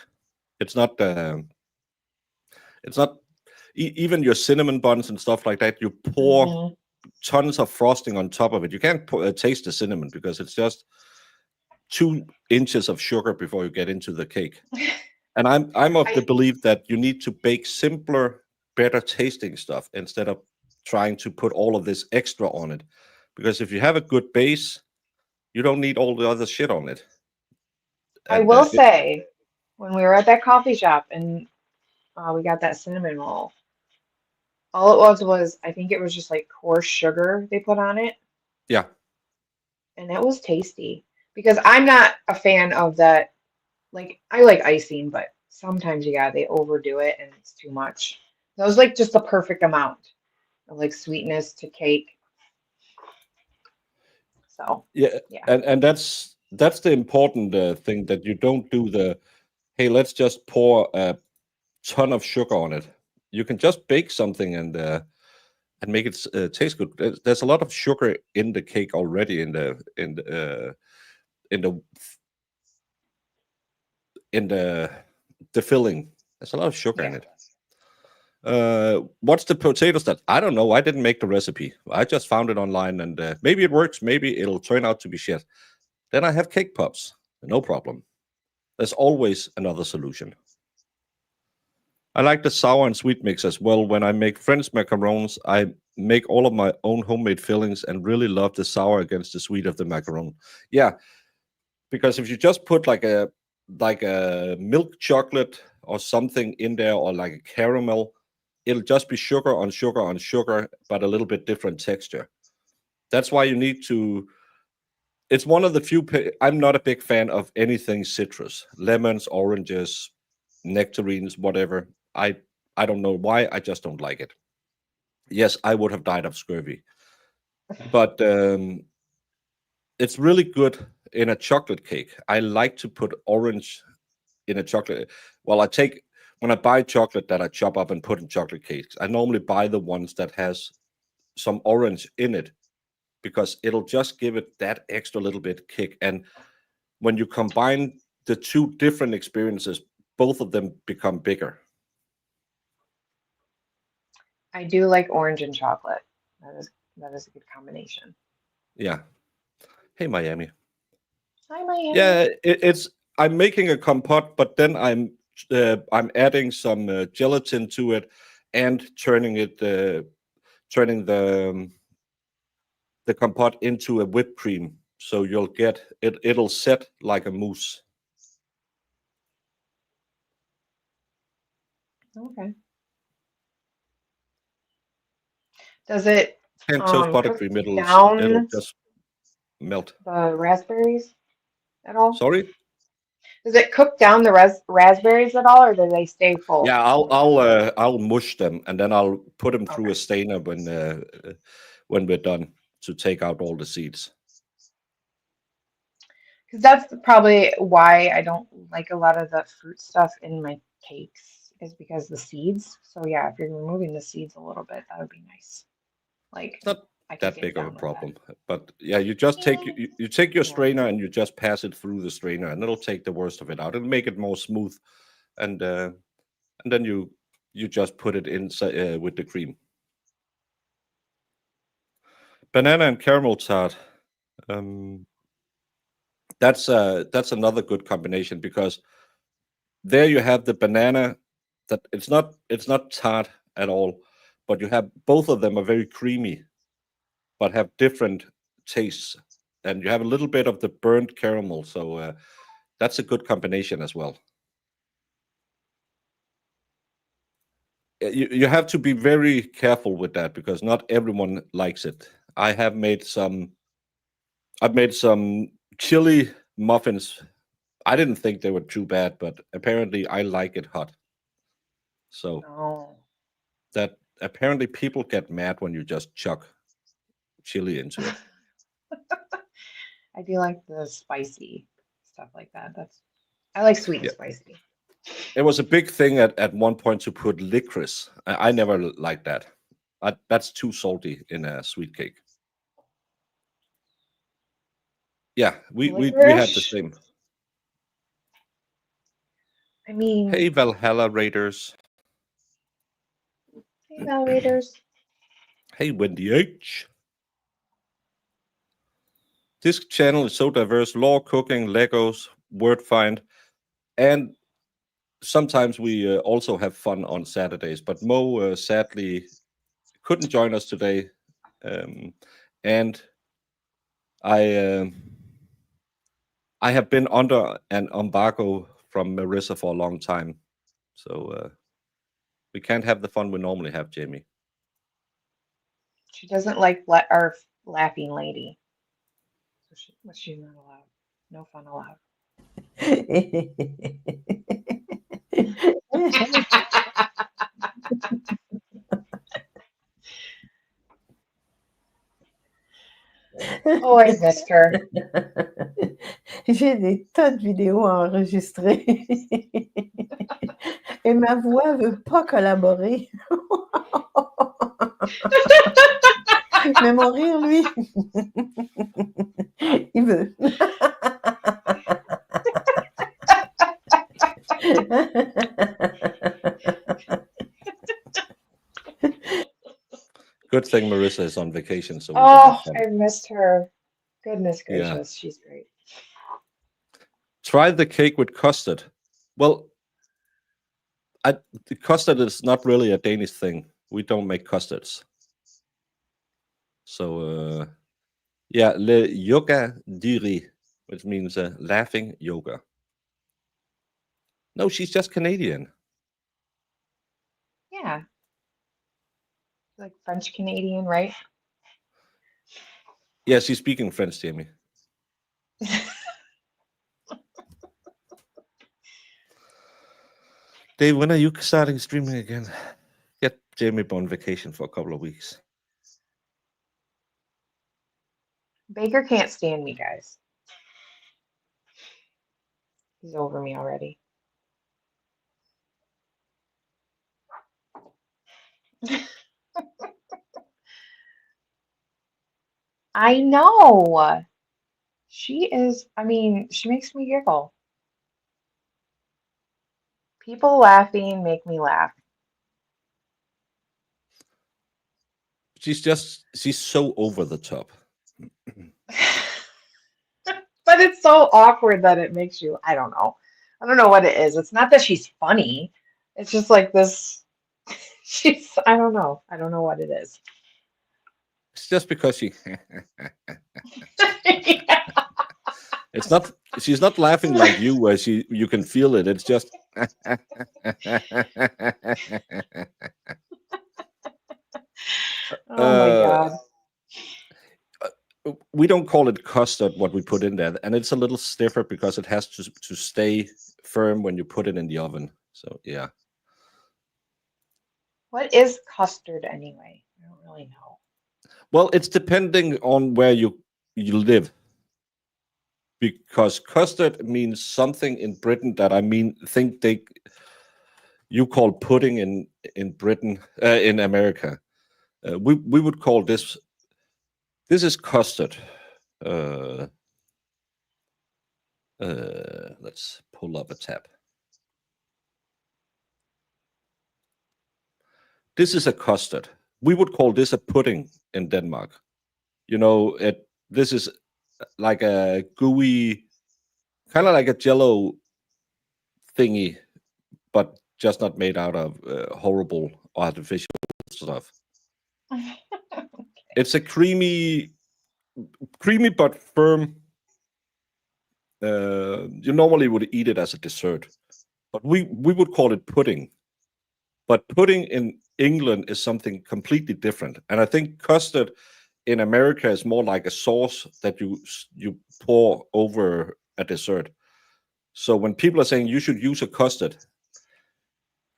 Speaker 3: It's not. It's not even your cinnamon buns and stuff like that. You pour
Speaker 2: Hmm.
Speaker 3: tons of frosting on top of it. You can't taste the cinnamon because it's just 2 inches of sugar before you get into the cake. And I'm of the
Speaker 2: I
Speaker 3: belief that you need to bake simpler, better tasting stuff instead of trying to put all of this extra on it. Because if you have a good base, you don't need all the other shit on it.
Speaker 2: I
Speaker 3: And
Speaker 2: will say, when we were at that coffee shop and We got that cinnamon roll. All it was I think it was just like coarse sugar they put on it,
Speaker 3: Yeah,
Speaker 2: and it was tasty. Because I'm not a fan of that. Like I like icing, but sometimes yeah, they overdo it and it's too much. That was like just the perfect amount of like sweetness to cake. So
Speaker 3: yeah,
Speaker 2: yeah.
Speaker 3: and that's the important thing, that you don't do the, hey, let's just pour a ton of sugar on it. You can just bake something and make it taste good. There's a lot of sugar in the cake already, in the in the filling. There's a lot of sugar in
Speaker 2: Yeah.
Speaker 3: it. What's the potato starch? I don't know. I didn't make the recipe. I just found it online, and maybe it works. Maybe it'll turn out to be shit. Then I have cake pops. No problem. There's always another solution. I like the sour and sweet mix as well. When I make French macarons, I make all of my own homemade fillings and really love the sour against the sweet of the macaron. Yeah, because if you just put like a milk chocolate or something in there, or like a caramel, it'll just be sugar on sugar on sugar, but a little bit different texture. That's why you need to. It's one of the few. I'm not a big fan of anything citrus, lemons, oranges, nectarines, whatever. I don't know why. I just don't like it. Yes, I would have died of scurvy, but it's really good in a chocolate cake. I like to put orange in a chocolate. Well, I take when I buy chocolate that I chop up and put in chocolate cakes. I normally buy the ones that has some orange in it, because it'll just give it that extra little bit kick. And when you combine the two different experiences, both of them become bigger.
Speaker 2: I do like orange and chocolate. That is a good combination.
Speaker 3: Yeah. Hey, Miami.
Speaker 2: Hi, Miami.
Speaker 3: Yeah, it's I'm making a compote, but then I'm adding some gelatin to it and turning the compote into a whipped cream. So you'll get it. It'll set like a mousse.
Speaker 2: Okay. Does it
Speaker 3: And toast
Speaker 2: cook
Speaker 3: buttercream. It'll
Speaker 2: down
Speaker 3: just melt.
Speaker 2: the raspberries at all?
Speaker 3: Sorry.
Speaker 2: Does it cook down the raspberries at all, or do they stay full
Speaker 3: Yeah,
Speaker 2: when you cook them?
Speaker 3: I'll mush them, and then I'll put them through a
Speaker 2: Okay.
Speaker 3: stainer when we're done, to take out all the seeds.
Speaker 2: Because that's probably why I don't like a lot of the fruit stuff in my cakes, is because the seeds. So yeah, if you're removing the seeds a little bit, that would be nice. Like
Speaker 3: It's not
Speaker 2: I could
Speaker 3: that
Speaker 2: get
Speaker 3: big of a
Speaker 2: down with that.
Speaker 3: problem, but yeah, you just take
Speaker 2: Eh,
Speaker 3: you take your
Speaker 2: yeah.
Speaker 3: strainer and you just pass it through the strainer, and it'll take the worst of it out. It'll make it more smooth, and uh, and then you just put it in with the cream. Banana and caramel tart. Um, that's another good combination, because there you have the banana, that it's not tart at all, but you have both of them are very creamy, but have different tastes, and you have a little bit of the burnt caramel. So that's a good combination as well. You have to be very careful with that, because not everyone likes it. I've made some chili muffins. I didn't think they were too bad, but apparently I like it hot. So
Speaker 2: No.
Speaker 3: that apparently people get mad when you just chuck chili into it.
Speaker 2: I do like the spicy stuff like that. I like sweet and
Speaker 3: Yeah,
Speaker 2: spicy.
Speaker 3: it was a big thing at one point to put licorice. I never liked that. That's too salty in a sweet cake. Yeah, we had the
Speaker 2: Licorice.
Speaker 3: same.
Speaker 2: I
Speaker 3: Hey,
Speaker 2: mean,
Speaker 3: Valhalla Raiders.
Speaker 2: hey, validators.
Speaker 3: Hey, Wendy H. This channel is so diverse: law, cooking, Legos, word find, and sometimes we also have fun on Saturdays. But Mo sadly couldn't join us today, um, and I I have been under an embargo from Marissa for a long time, so We can't have the fun we normally have, Jamie.
Speaker 2: She doesn't like our laughing lady. So she's not allowed. No fun allowed. Oh, I missed her.
Speaker 4: J'ai des tas de vidéos enregistrées. Et ma voix veut pas collaborer. Mais mon rire, lui, il veut.
Speaker 3: Good thing Marissa is on vacation, so we can have
Speaker 2: Oh,
Speaker 3: fun.
Speaker 2: I missed her. Goodness
Speaker 3: Yeah.
Speaker 2: gracious, she's great.
Speaker 3: Try the cake with custard. Well, the custard is not really a Danish thing. We don't make custards. So, yeah, le yoga diri, which means laughing yoga. No, she's just Canadian.
Speaker 2: Yeah. Like French Canadian, right?
Speaker 3: Yeah, she's speaking French, Jamie. Dave, when are you starting streaming again? Get Jamie on vacation for a couple of weeks.
Speaker 2: Baker can't stand me, guys. He's over me already. I know. She is, I mean, she makes me giggle. People laughing make me laugh.
Speaker 3: She's so over the top.
Speaker 2: But it's so awkward that it makes you, I don't know. I don't know what it is. It's not that she's funny. It's just like this. I don't know. I don't know what it is.
Speaker 3: It's just because it's not, she's not laughing like you, where you can feel it. It's just.
Speaker 2: Oh my God.
Speaker 3: We don't call it custard, what we put in there, and it's a little stiffer because it has to stay firm when you put it in the oven. So yeah.
Speaker 2: What is custard anyway? I don't really know.
Speaker 3: Well, it's depending on where you live, because custard means something in Britain that think you call pudding in Britain, in America. We would call this is custard. Let's pull up a tab. This is a custard. We would call this a pudding in Denmark. You know, this is like a gooey, kind of like a jello thingy, but just not made out of horrible artificial stuff. It's a creamy but firm. You normally would eat it as a dessert, but we would call it pudding. But pudding in England is something completely different, and I think custard in America is more like a sauce that you pour over a dessert. So when people are saying you should use a custard,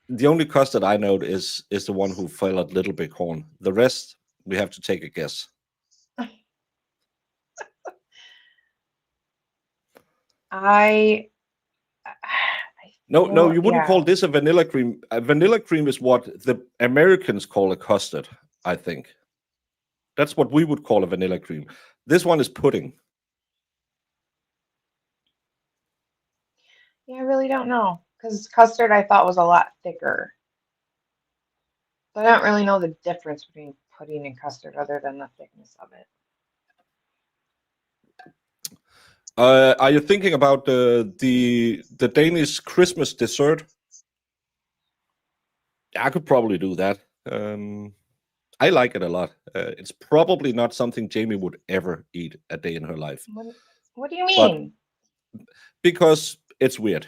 Speaker 3: the only custard I know is the one who fell at Little Big Horn. The rest we have to take a guess. No, you wouldn't call this a vanilla cream. A vanilla cream is what the Americans call a custard, I think. That's what we would call a vanilla cream. This one is pudding.
Speaker 2: Yeah, I really don't know. Because custard I thought was a lot thicker. But I don't really know the difference between pudding and custard other than the thickness of it.
Speaker 3: Are you thinking about the Danish Christmas dessert? I could probably do that. I like it a lot. It's probably not something Jamie would ever eat a day in her life.
Speaker 2: What do you mean?
Speaker 3: Because it's weird.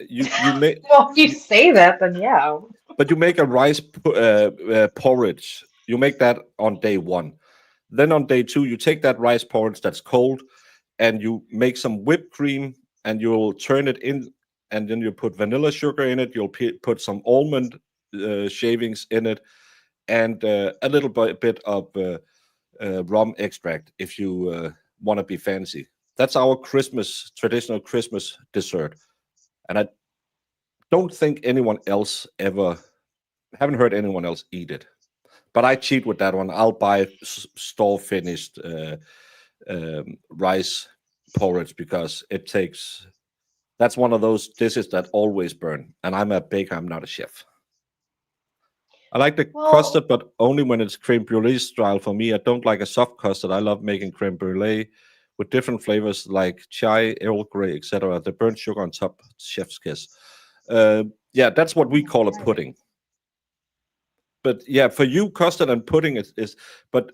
Speaker 3: you make
Speaker 2: Well, if you say that, then yeah.
Speaker 3: but you make a rice porridge. You make that on day one. Then on day two, you take that rice porridge that's cold, and you make some whipped cream, and you'll turn it in, and then you put vanilla sugar in it. You'll put some almond shavings in it, and a little bit of rum extract if you want to be fancy. That's our traditional Christmas dessert, and I don't think anyone else ever haven't heard anyone else eat it. But I cheat with that one. I'll buy store finished rice porridge because it takes. That's one of those dishes that always burn. And I'm a baker. I'm not a chef. I like the
Speaker 2: Well,
Speaker 3: custard, but only when it's creme brulee style for me. I don't like a soft custard. I love making creme brulee with different flavors like chai, Earl Grey, etc. The burnt sugar on top, chef's kiss. Yeah, that's what we call a
Speaker 2: try it.
Speaker 3: pudding. But yeah, for you, custard and pudding is but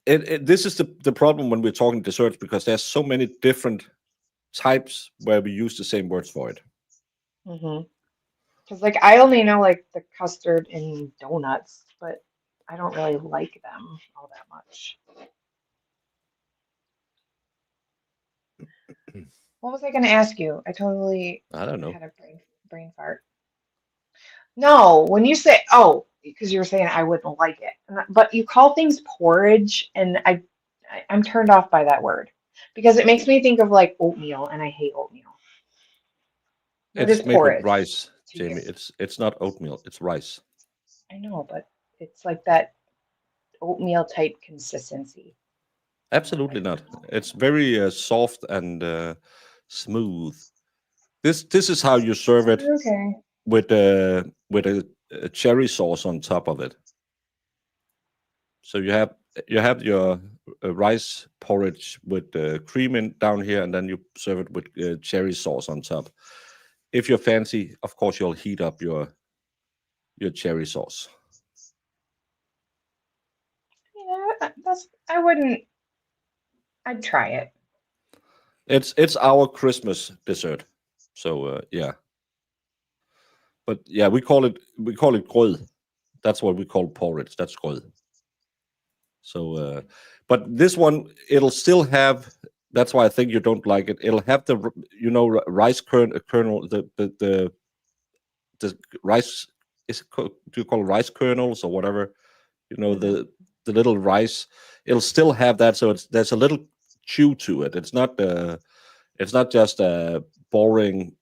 Speaker 3: this is the problem when we're talking desserts because there's so many different types where we use the same words for it.
Speaker 2: Because like I only know like the custard and donuts, but I don't really like them all that much. What was I going to ask you? I totally
Speaker 3: I don't know.
Speaker 2: had a brain fart. No, when you say because you were saying I wouldn't like it, but you call things porridge, and I'm turned off by that word because it makes me think of like oatmeal, and I hate oatmeal. What is
Speaker 3: It's made with
Speaker 2: porridge
Speaker 3: rice,
Speaker 2: to you?
Speaker 3: Jamie. It's not oatmeal. It's rice.
Speaker 2: I know, but it's like that oatmeal type consistency. I
Speaker 3: Absolutely
Speaker 2: don't
Speaker 3: not.
Speaker 2: know.
Speaker 3: It's very soft and smooth. This is how you serve it
Speaker 2: Okay.
Speaker 3: with a cherry sauce on top of it. So you have your rice porridge with cream in down here, and then you serve it with cherry sauce on top. If you're fancy, of course, you'll heat up your cherry sauce.
Speaker 2: Yeah, I wouldn't. I'd try it.
Speaker 3: It's our Christmas dessert. So yeah, but yeah, we call it grød. That's what we call porridge. That's grød. So, but this one it'll still have. That's why I think you don't like it. It'll have the rice kernel the rice do you call it rice kernels or whatever? You know
Speaker 2: Hmm.
Speaker 3: the little rice. It'll still have that, so there's a little chew to it. It's not just a boring.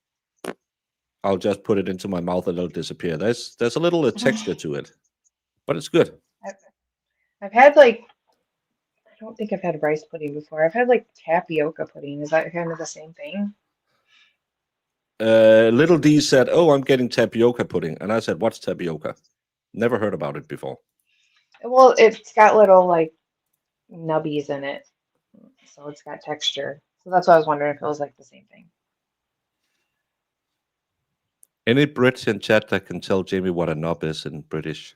Speaker 3: I'll just put it into my mouth and it'll disappear. There's a little texture to it, but it's good.
Speaker 2: I've, I've had like I don't think I've had rice pudding before. I've had like tapioca pudding. Is that kind of the same thing?
Speaker 3: Little D said, "Oh, I'm getting tapioca pudding," and I said, "What's tapioca?" Never heard about it before.
Speaker 2: Well, it's got little like nubbies in it, so it's got texture. So that's why I was wondering if it was like the same thing.
Speaker 3: Any Brits in chat that can tell Jamie what a knob is in British?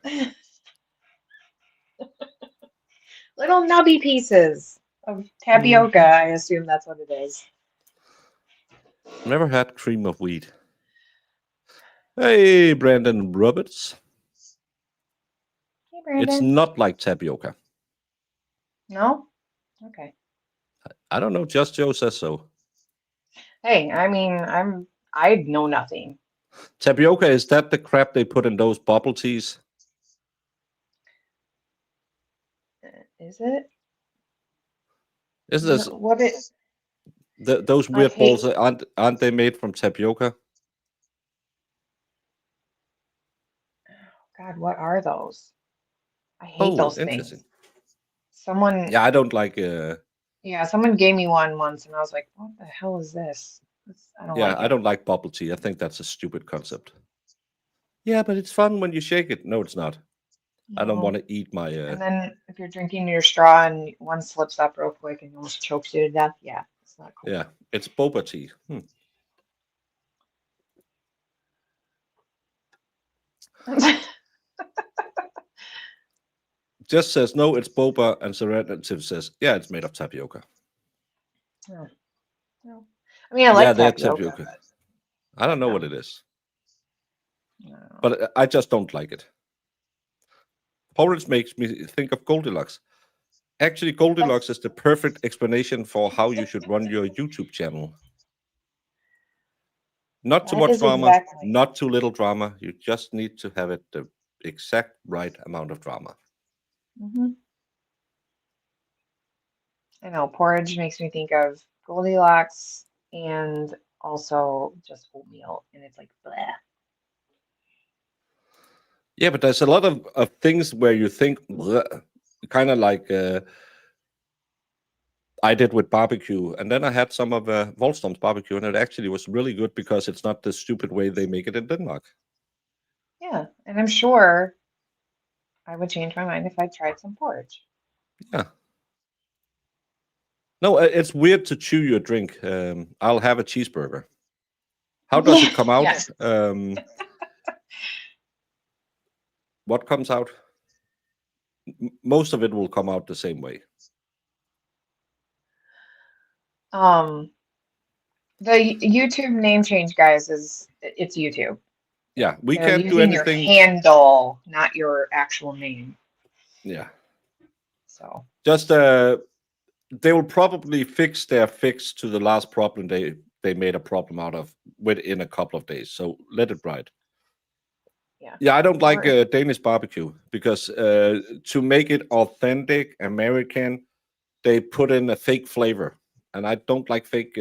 Speaker 2: Little nubby pieces of
Speaker 3: Hmm.
Speaker 2: tapioca. I assume that's what it is.
Speaker 3: Never had cream of wheat. Hey, Brandon Roberts.
Speaker 2: Hey,
Speaker 3: It's
Speaker 2: Brandon.
Speaker 3: not like tapioca.
Speaker 2: No? Okay.
Speaker 3: I don't know. Just Joe says so.
Speaker 2: Hey, I mean, I know nothing.
Speaker 3: Tapioca, is that the crap they put in those bubble teas?
Speaker 2: Is it?
Speaker 3: Is
Speaker 2: No,
Speaker 3: this
Speaker 2: what it?
Speaker 3: those
Speaker 2: I
Speaker 3: weird
Speaker 2: hate.
Speaker 3: balls? Aren't they made from tapioca?
Speaker 2: God, what are those? I hate
Speaker 3: Oh,
Speaker 2: those
Speaker 3: interesting.
Speaker 2: things. Someone,
Speaker 3: Yeah, I don't like.
Speaker 2: yeah, someone gave me one once, and I was like, "What the hell is this? I don't
Speaker 3: Yeah,
Speaker 2: like
Speaker 3: I
Speaker 2: it."
Speaker 3: don't like bubble tea. I think that's a stupid concept. Yeah, but it's fun when you shake it. No, it's not. I don't want
Speaker 2: No.
Speaker 3: to eat my.
Speaker 2: And then if you're drinking your straw and one slips up real quick and almost chokes you to death, yeah, it's not cool.
Speaker 3: Yeah, it's boba tea. Just says no, it's boba, and Serenity says, yeah, it's made of tapioca.
Speaker 2: No, no. I mean, I
Speaker 3: Yeah,
Speaker 2: like
Speaker 3: they're
Speaker 2: tapioca,
Speaker 3: tapioca.
Speaker 2: but
Speaker 3: I don't know
Speaker 2: No.
Speaker 3: what it is,
Speaker 2: No.
Speaker 3: but I just don't like it. Porridge makes me think of Goldilocks. Actually, Goldilocks is the perfect explanation for how you should run your YouTube channel. Not too
Speaker 2: That
Speaker 3: much
Speaker 2: is
Speaker 3: drama,
Speaker 2: exactly.
Speaker 3: not too little drama. You just need to have it the exact right amount of drama.
Speaker 2: Hmm. I know porridge makes me think of Goldilocks and also just oatmeal, and it's like bleh.
Speaker 3: Yeah, but there's a lot of things where you think kind of like I did with barbecue, and then I had some of Volstom's barbecue, and it actually was really good because it's not the stupid way they make it in Denmark.
Speaker 2: Yeah, and I'm sure I would change my mind if I tried some porridge.
Speaker 3: Yeah. No, it's weird to chew your drink. I'll have a cheeseburger. How does it come out?
Speaker 2: Yes.
Speaker 3: What comes out? Most of it will come out the same way.
Speaker 2: The YouTube name change, guys, it's YouTube.
Speaker 3: Yeah, we
Speaker 2: They're
Speaker 3: can't do
Speaker 2: using your
Speaker 3: anything.
Speaker 2: handle, not your actual name.
Speaker 3: Yeah,
Speaker 2: So
Speaker 3: just they will probably fix their fix to the last problem they made a problem out of within a couple of days. So let it ride.
Speaker 2: yeah.
Speaker 3: Yeah, I don't like
Speaker 2: Or
Speaker 3: Danish barbecue because to make it authentic American, they put in a fake flavor, and I don't like fake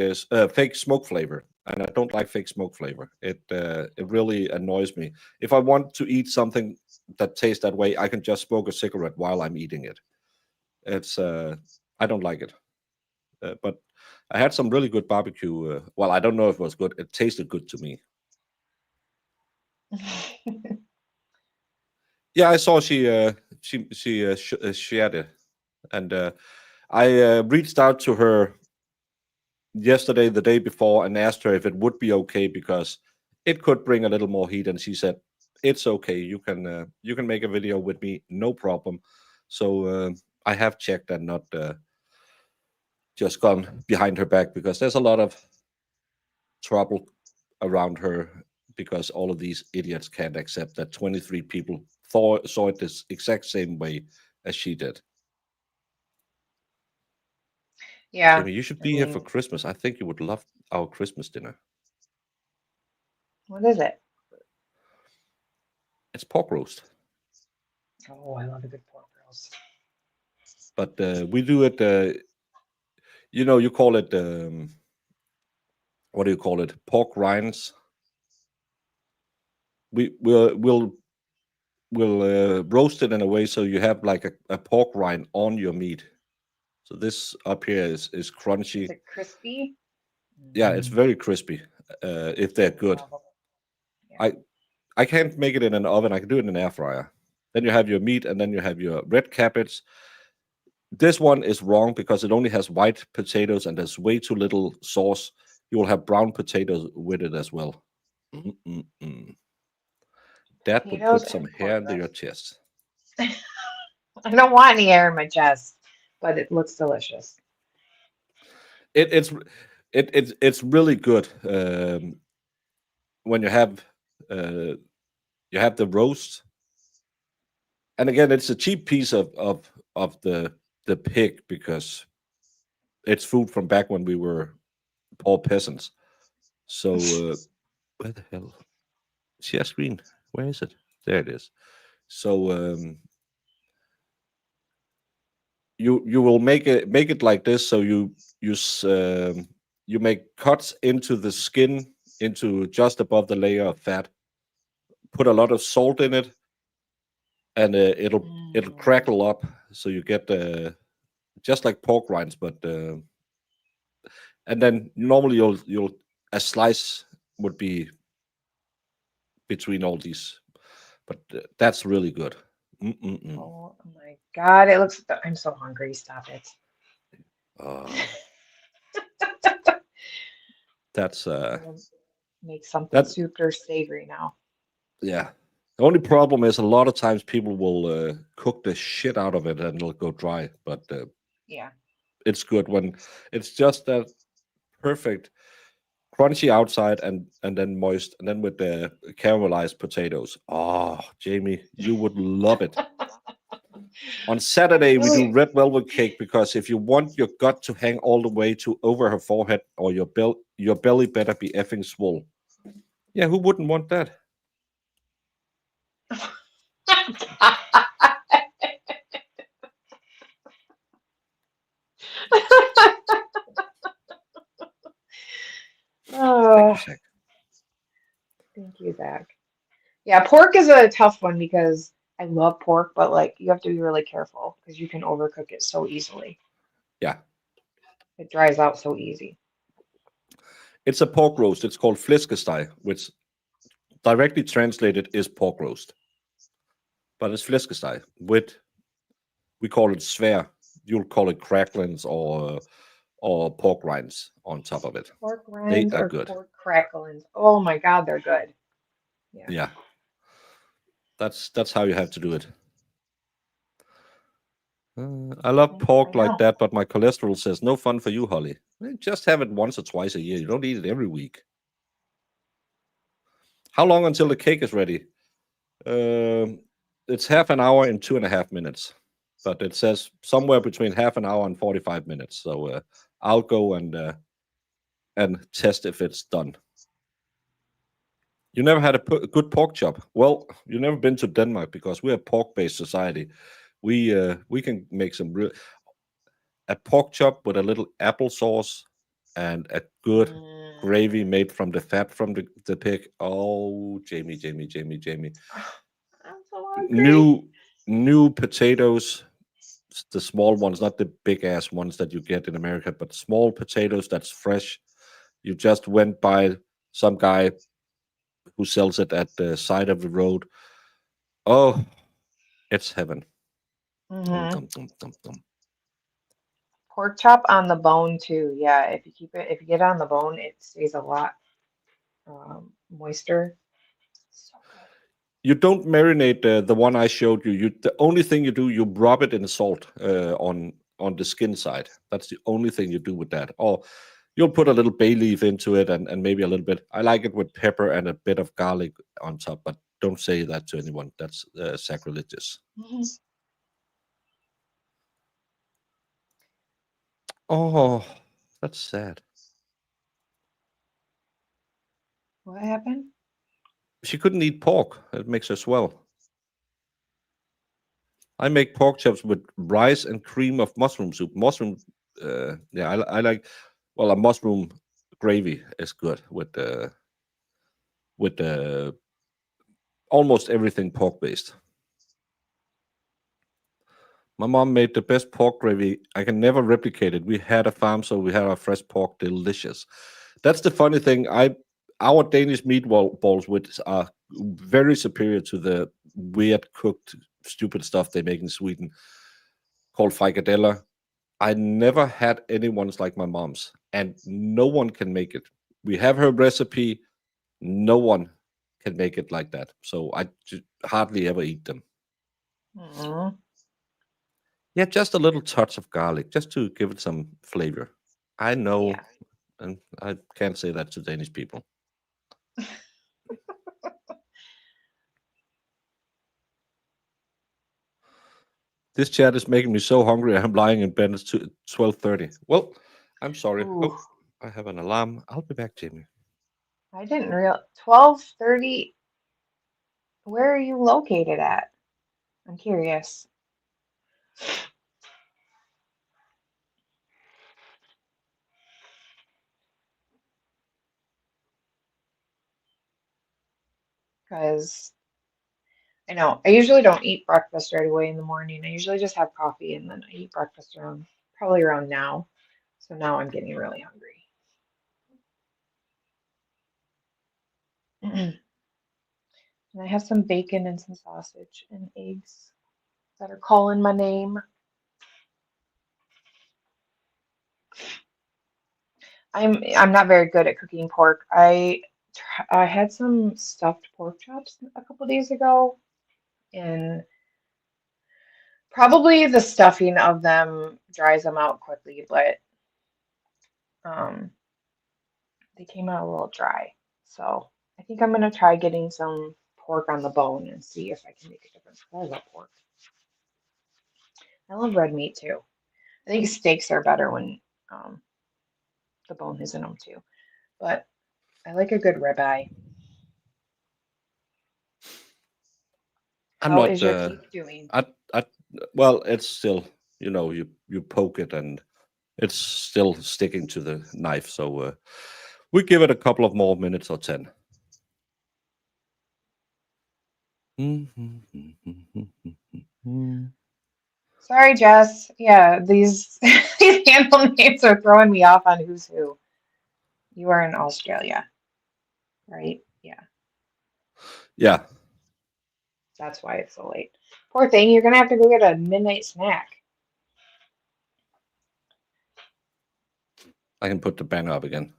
Speaker 3: smoke flavor, and I don't like fake smoke flavor. It really annoys me. If I want to eat something that tastes that way, I can just smoke a cigarette while I'm eating it. It's I don't like it. But I had some really good barbecue. Well, I don't know if it was good. It tasted good to me. Yeah, I saw she shared it, and I reached out to her yesterday, the day before, and asked her if it would be okay because it could bring a little more heat, and she said it's okay. You can make a video with me, no problem. So I have checked and not just gone behind her back because there's a lot of trouble around her because all of these idiots can't accept that 23 people saw it this exact same way as she did.
Speaker 2: yeah,
Speaker 3: Jamie, you should
Speaker 2: I
Speaker 3: be here for
Speaker 2: mean,
Speaker 3: Christmas. I think you would love our Christmas dinner.
Speaker 2: what is it?
Speaker 3: It's pork roast,
Speaker 2: Oh, I love a good pork roast.
Speaker 3: but we do it. You call it what do you call it? Pork rinds. We'll roast it in a way so you have like a pork rind on your meat. So this up here is
Speaker 2: Is
Speaker 3: crunchy.
Speaker 2: it crispy?
Speaker 3: Yeah, it's very crispy. If they're good,
Speaker 2: Love 'em. Yeah.
Speaker 3: I can't make it in an oven. I can do it in an air fryer. Then you have your meat, and then you have your red cabbage. This one is wrong because it only has white potatoes, and there's way too little sauce. You will have brown potatoes with it as well. Mm-mm-mm. That would
Speaker 2: Potatoes
Speaker 3: put some
Speaker 2: and pork
Speaker 3: hair under your
Speaker 2: roast.
Speaker 3: chest.
Speaker 2: I don't want any air in my chest, but it looks delicious.
Speaker 3: It, it's it's really good when uh, you have the roast, and again, it's a cheap piece of the pig because it's food from back when we were poor peasants. So where the hell? Share screen. Where is it? There it is. So you will make it like this. So you make cuts into the skin into just above the layer of fat. Put a lot of salt in it, and it'll
Speaker 2: Mm.
Speaker 3: crackle up. So you get just like pork rinds, but and then normally you'll a slice would be between all these, but that's really good. Mm-mm-mm.
Speaker 2: Oh my God, it looks, I'm so hungry. Stop it.
Speaker 3: Uh, that's
Speaker 2: I'm gonna make something
Speaker 3: that
Speaker 2: super savory now.
Speaker 3: yeah. The only problem is a lot of times people will cook the shit out of it and it'll go dry, but
Speaker 2: Yeah.
Speaker 3: it's good when it's just that perfect crunchy outside and then moist, and then with the caramelized potatoes. Oh, Jamie, you would love it. On Saturday, we do red velvet cake because if you want your gut to hang all the way to over her forehead or your belly better be effing swole. Yeah, who wouldn't want that? Thank
Speaker 2: Oh,
Speaker 3: you, Zach.
Speaker 2: thank you, Zach. Yeah, pork is a tough one because I love pork, but like you have to be really careful because you can overcook it so easily.
Speaker 3: Yeah,
Speaker 2: It dries out so easy.
Speaker 3: it's a pork roast. It's called flæskesteg, which directly translated is pork roast, but it's flæskesteg with, we call it svær. You'll call it cracklings or pork rinds on top of it.
Speaker 2: Pork
Speaker 3: They
Speaker 2: rinds
Speaker 3: are
Speaker 2: or
Speaker 3: good.
Speaker 2: pork cracklings. Oh my God, they're good. Yeah.
Speaker 3: Yeah, that's how you have to do it. I love
Speaker 2: I
Speaker 3: pork like
Speaker 2: know.
Speaker 3: that, but my cholesterol says no fun for you, Holly. Just have it once or twice a year. You don't eat it every week. How long until the cake is ready? Um, it's half an hour and 2.5 minutes, but it says somewhere between half an hour and 45 minutes. So I'll go and test if it's done. You never had a good pork chop. Well, you've never been to Denmark because we're a pork-based society. We can make some real a pork chop with a little applesauce and a good gravy
Speaker 2: Mm.
Speaker 3: made from the fat from the pig. Oh, Jamie, Jamie, Jamie, Jamie.
Speaker 2: I'm so hungry.
Speaker 3: New potatoes, the small ones, not the big ass ones that you get in America, but small potatoes that's fresh. You just went by some guy who sells it at the side of the road. Oh, it's heaven. Dum,
Speaker 2: Hmm.
Speaker 3: dum, dum, dum, dum.
Speaker 2: Pork chop on the bone too. Yeah, if you get it on the bone, it stays a lot moister. So good.
Speaker 3: You don't marinate the one I showed you. The only thing you do, you rub it in salt on the skin side. That's the only thing you do with that. Or you'll put a little bay leaf into it and maybe a little bit. I like it with pepper and a bit of garlic on top, but don't say that to anyone. That's sacrilegious.
Speaker 2: Mhm.
Speaker 3: Oh, that's sad.
Speaker 2: What happened?
Speaker 3: She couldn't eat pork. It makes her swell. I make pork chops with rice and cream of mushroom soup. Yeah, I like. Well, a mushroom gravy is good with almost everything pork based. My mom made the best pork gravy. I can never replicate it. We had a farm, so we had our fresh pork, delicious. That's the funny thing. Our Danish meatballs, which are very superior to the weird cooked stupid stuff they make in Sweden, called frikadeller. I never had anyone's like my mom's, and no one can make it. We have her recipe. No one can make it like that. So I hardly ever eat them.
Speaker 2: Mm.
Speaker 3: Yeah, just a little touch of garlic, just to give it some flavor. I
Speaker 2: Yeah.
Speaker 3: know, and I can't say that to Danish people. This chat is making me so hungry. I'm lying in bed. It's 12:30. Well, I'm sorry.
Speaker 2: Ooh,
Speaker 3: Oh, I have an alarm. I'll be back, Jamie.
Speaker 2: I didn't real 12:30. Where are you located at? I'm curious. Because I know I usually don't eat breakfast right away in the morning. I usually just have coffee and then I eat breakfast around probably around now. So now I'm getting really hungry. And I have some bacon and some sausage and eggs that are calling my name. I'm not very good at cooking pork. I had some stuffed pork chops a couple days ago, and probably the stuffing of them dries them out quickly, but um, they came out a little dry. So I think I'm gonna try getting some pork on the bone and see if I can make a difference. I love pork. I love red meat too. I think steaks are better when um, the bone is in them too. But I like a good ribeye.
Speaker 3: I'm
Speaker 2: How
Speaker 3: not.
Speaker 2: is your cake doing?
Speaker 3: I well, it's still, you poke it and it's still sticking to the knife. So we give it a couple of more minutes or 10.
Speaker 2: Sorry, Jess. Yeah, these these handle names are throwing me off on who's who. You are in Australia, right? Yeah,
Speaker 3: Yeah,
Speaker 2: that's why it's so late. Poor thing, you're gonna have to go get a midnight snack.
Speaker 3: I can put the banner up again.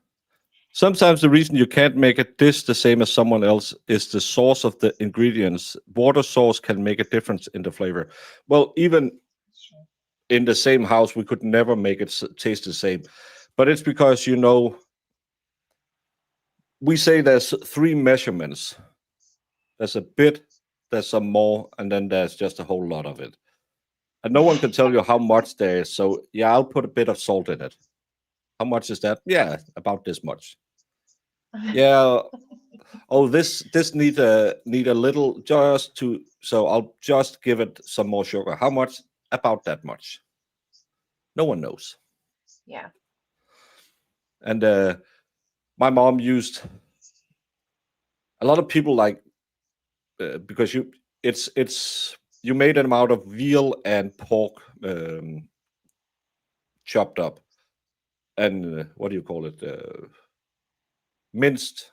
Speaker 3: Sometimes the reason you can't make a dish the same as someone else is the source of the ingredients. Water source can make a difference in the flavor. Well, even in the same house, we could never make it taste the same. But it's because, we say there's 3 measurements. There's a bit, there's some more, and then there's just a whole lot of it. And no one can tell you how much there is. So yeah, I'll put a bit of salt in it. How much is that? Yeah, about this much. Yeah. Oh, this need a little just to. So I'll just give it some more sugar. How much? About that much. No one knows.
Speaker 2: Yeah.
Speaker 3: And my mom used a lot of people like because it's you made them out of veal and pork chopped up and what do you call it? Minced,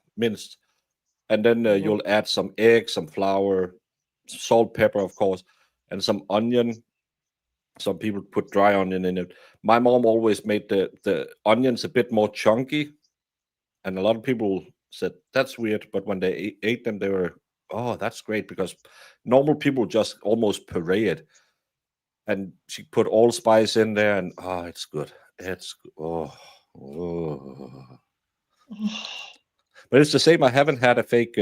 Speaker 3: and then
Speaker 2: Hmm.
Speaker 3: you'll add some egg, some flour, salt, pepper, of course, and some onion. Some people put dry onion in it. My mom always made the onions a bit more chunky, and a lot of people said that's weird. But when they ate them, they were, oh, that's great because normal people just almost puree it. And she put all spice in there, and oh, it's good. Oh. But it's the same. I haven't had a fake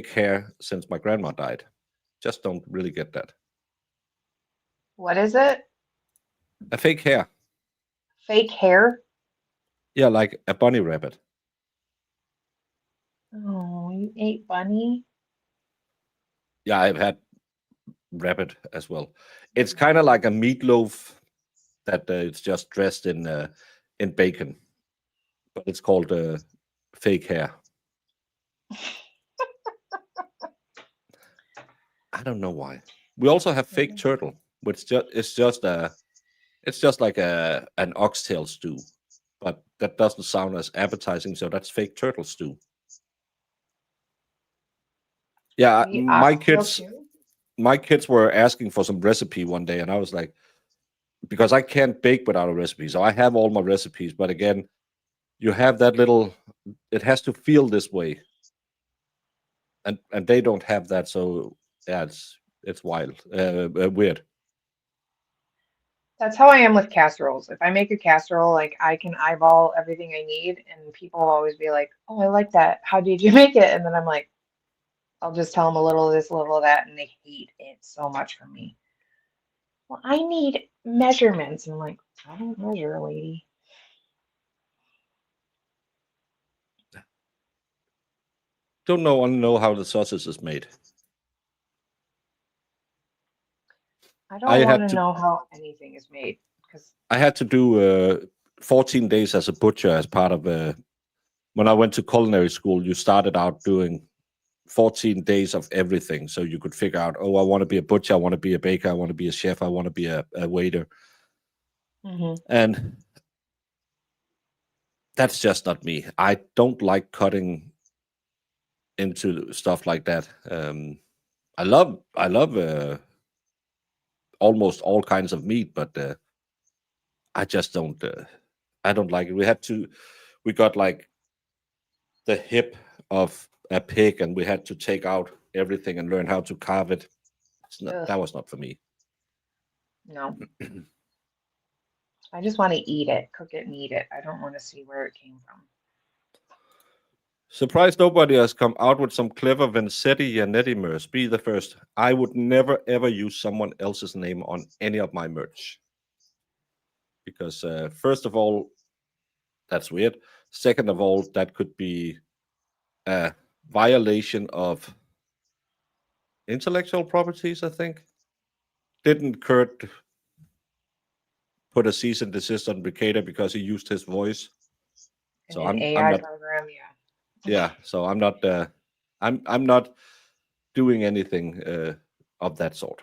Speaker 3: hair since my grandma died. Just don't really get that.
Speaker 2: What is it?
Speaker 3: A fake hair.
Speaker 2: Fake hair?
Speaker 3: Yeah, like a bunny rabbit.
Speaker 2: Oh, you ate bunny?
Speaker 3: Yeah, I've had rabbit as well. It's kind of
Speaker 2: No.
Speaker 3: like a meatloaf that it's just dressed in bacon, but it's called fake hair. I don't know why. We also have fake turtle, which it's just like a an oxtail stew, but that doesn't sound as appetizing. So that's fake turtle stew. Yeah,
Speaker 2: You eat oxtail too?
Speaker 3: my kids were asking for some recipe one day, and I was like, because I can't bake without a recipe, so I have all my recipes. But again, you have that little. It has to feel this way, and they don't have that. So yeah, it's wild, weird.
Speaker 2: That's how I am with casseroles. If I make a casserole, like I can eyeball everything I need, and people will always be like, "Oh, I like that. How did you make it?" And then I'm like, I'll just tell them a little of this, a little of that, and they hate it so much from me. Well, I need measurements. And I'm like, I don't measure, lady.
Speaker 3: Don't know want to know how the sausage is made.
Speaker 2: I
Speaker 3: I
Speaker 2: don't want
Speaker 3: had
Speaker 2: to
Speaker 3: to
Speaker 2: know how anything is made because
Speaker 3: I had to do 14 days as a butcher as part of when I went to culinary school. You started out doing 14 days of everything, so you could figure out, oh, I want to be a butcher, I want to be a baker, I want to be a chef, I want to be a waiter, and that's just not me. I don't like cutting into stuff like that. I love almost all kinds of meat, but I just don't. I don't like it. We got like the hip of a pig, and we had to take out everything and learn how to carve it.
Speaker 2: ugh,
Speaker 3: That was not for me.
Speaker 2: no. I just want to eat it, cook it, and eat it. I don't want to see where it came from.
Speaker 3: Surprised nobody has come out with some clever Vanzetti Janetti merch. Be the first. I would never ever use someone else's name on any of my merch. Because first of all, that's weird. Second of all, that could be a violation of intellectual properties, I think. Didn't Kurt put a cease and desist on Bricator because he used his voice?
Speaker 2: In
Speaker 3: So
Speaker 2: an
Speaker 3: I'm
Speaker 2: AI
Speaker 3: not
Speaker 2: program, yeah.
Speaker 3: yeah, so I'm not I'm not doing anything of that sort.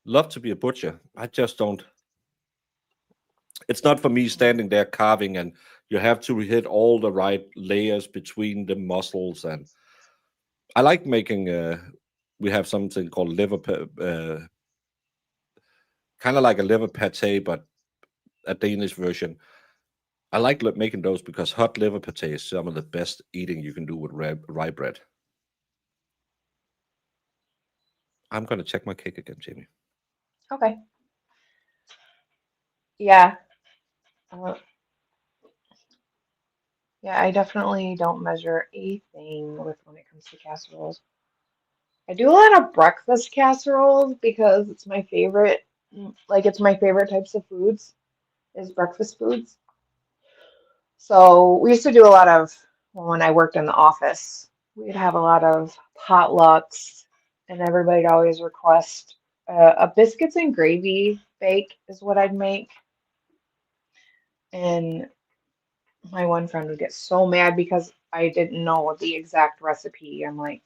Speaker 3: Love to be a butcher. I just don't. It's not for me standing there carving, and you have to hit all the right layers between the muscles. And I like making. We have something called kind of like a liver pate, but a Danish version. I like making those because hot liver pate is some of the best eating you can do with rye bread. I'm gonna check my cake again, Jamie.
Speaker 2: Okay. Yeah. Uh, yeah, I definitely don't measure a thing when it comes to casseroles. I do a lot of breakfast casseroles because it's my favorite. Like it's my favorite types of foods is breakfast foods. So we used to do a lot of, well, when I worked in the office, we'd have a lot of potlucks, and everybody'd always request a biscuits and gravy bake is what I'd make. And my one friend would get so mad because I didn't know the exact recipe. I'm like,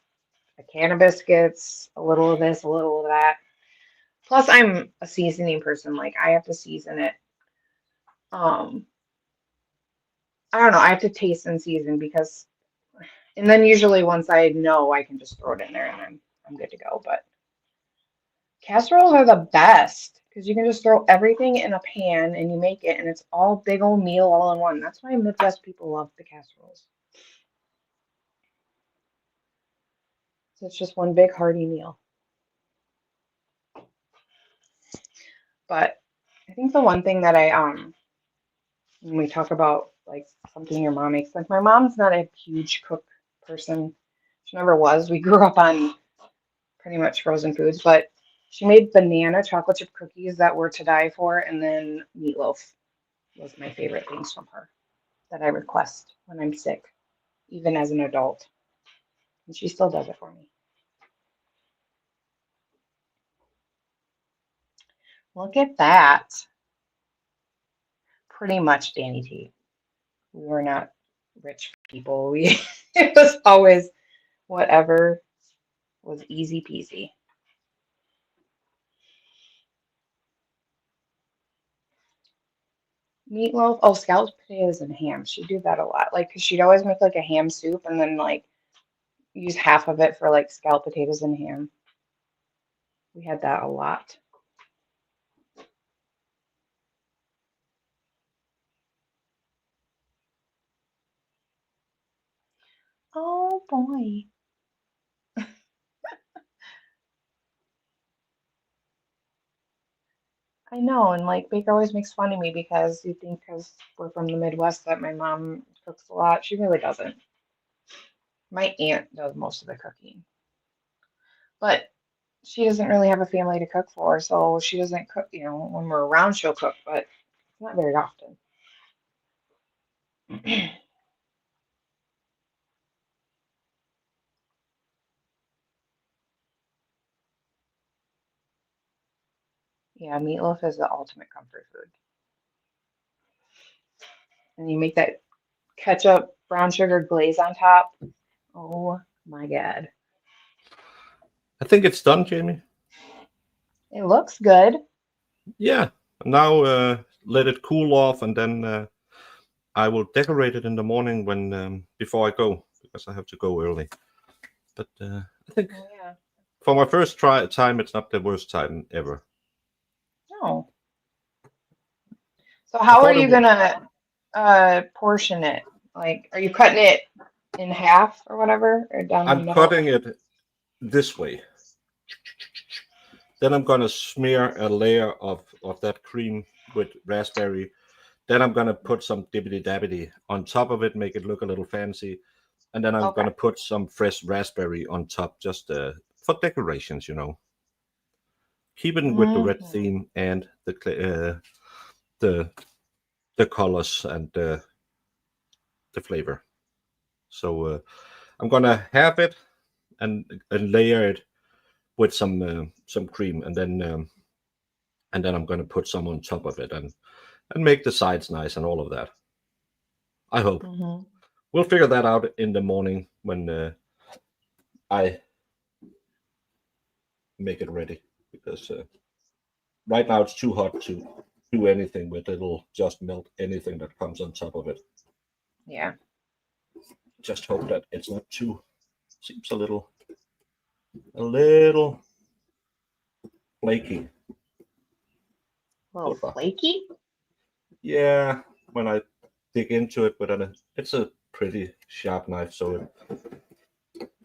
Speaker 2: a can of biscuits, a little of this, a little of that. Plus, I'm a seasoning person. Like, I have to season it. Um, I don't know. I have to taste and season because, and then usually once I know, I can just throw it in there and I'm good to go. But casseroles are the best because you can just throw everything in a pan and you make it, and it's all big old meal all in one. That's why Midwest people love the casseroles. So it's just one big hearty meal. But I think the one thing that when we talk about like something your mom makes, like my mom's not a huge cook person. She never was. We grew up on pretty much frozen foods, but she made banana chocolate chip cookies that were to die for, and then meatloaf was my favorite things from her that I request when I'm sick, even as an adult. And she still does it for me. Look at that. Pretty much Danny T. We were not rich people. We it was always whatever was easy peasy. Meatloaf, oh, scalloped potatoes and ham. She'd do that a lot. Like, 'cause she'd always make like a ham soup and then like use half of it for like scalloped potatoes and ham. We had that a lot. Oh boy. I know, and like Baker always makes fun of me because you think because we're from the Midwest that my mom cooks a lot. She really doesn't. My aunt does most of the cooking, but she doesn't really have a family to cook for, so she doesn't cook, when we're around, she'll cook, but not very often. Yeah, meatloaf is the ultimate comfort food. And you make that ketchup, brown sugar glaze on top. Oh my God.
Speaker 3: I think it's done, Jamie.
Speaker 2: It looks good.
Speaker 3: Yeah. Now let it cool off, and then I will decorate it in the morning when before I go because I have to go early. But I think
Speaker 2: Oh, yeah.
Speaker 3: for my first time, it's not the worst time ever.
Speaker 2: No. So
Speaker 3: I
Speaker 2: how are
Speaker 3: thought it
Speaker 2: you gonna portion it? Like, are you cutting it in half or whatever, or down the
Speaker 3: I'm
Speaker 2: middle?
Speaker 3: cutting it this way. Then I'm gonna smear a layer of that cream with raspberry. Then I'm gonna put some dibbity dabbity on top of it, make it look a little fancy, and then I'm
Speaker 2: Okay.
Speaker 3: gonna put some fresh raspberry on top, just for decorations, you know. Keeping with the red
Speaker 2: Mhm.
Speaker 3: theme and the the colors and the flavor. So I'm gonna have it and layer it with some cream, and then I'm gonna put some on top of it and make the sides nice and all of that. I hope
Speaker 2: Mhm.
Speaker 3: we'll figure that out in the morning when I make it ready, because right now it's too hot to do anything with it. It'll just melt anything that comes on top of it.
Speaker 2: Yeah.
Speaker 3: Just hope that it's not too, seems a little flaky.
Speaker 2: A little
Speaker 3: But,
Speaker 2: flaky.
Speaker 3: yeah, when I dig into it, but it's a pretty sharp knife, so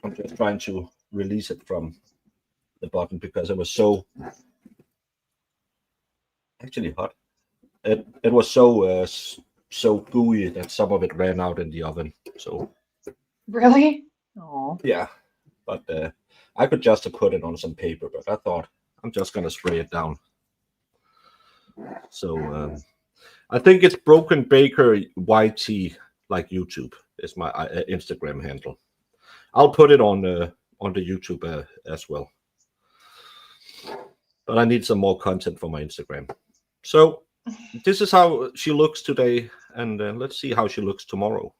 Speaker 3: I'm just trying to release it from the bottom because it was so actually hot. It was so gooey that some of it ran out in the oven. So
Speaker 2: Really? Oh.
Speaker 3: yeah, but I could just have put it on some paper, but I thought I'm just gonna spray it down. So I think it's Broken Baker YT, like YouTube is my Instagram handle. I'll put it on the YouTube as well. But I need some more content for my Instagram. So this is how she looks today, and let's see how she looks tomorrow.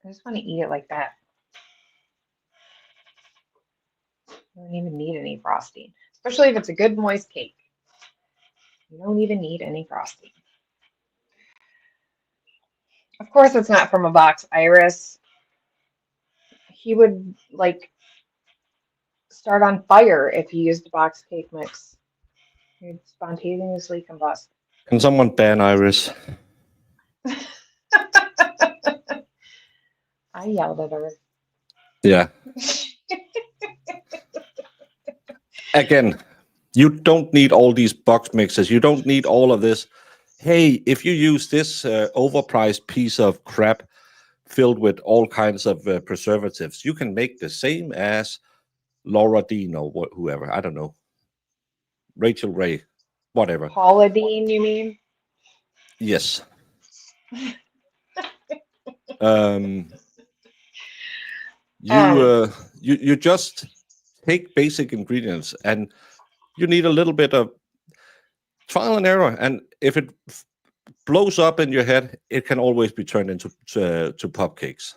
Speaker 2: I just want to eat it like that. I don't even need any frosting, especially if it's a good moist cake. You don't even need any frosting. Of course, it's not from a box, Iris. He would like start on fire if he used box cake mix. He'd spontaneously combust.
Speaker 3: Can someone ban Iris?
Speaker 2: I yelled at her.
Speaker 3: Yeah. Again, you don't need all these box mixes. You don't need all of this. Hey, if you use this overpriced piece of crap filled with all kinds of preservatives, you can make the same as Laura Dean or whoever. I don't know. Rachel Ray, whatever.
Speaker 2: Paula Dean, you mean?
Speaker 3: Yes. Um,
Speaker 2: Um,
Speaker 3: you just take basic ingredients, and you need a little bit of trial and error. And if it blows up in your head, it can always be turned into to pop cakes.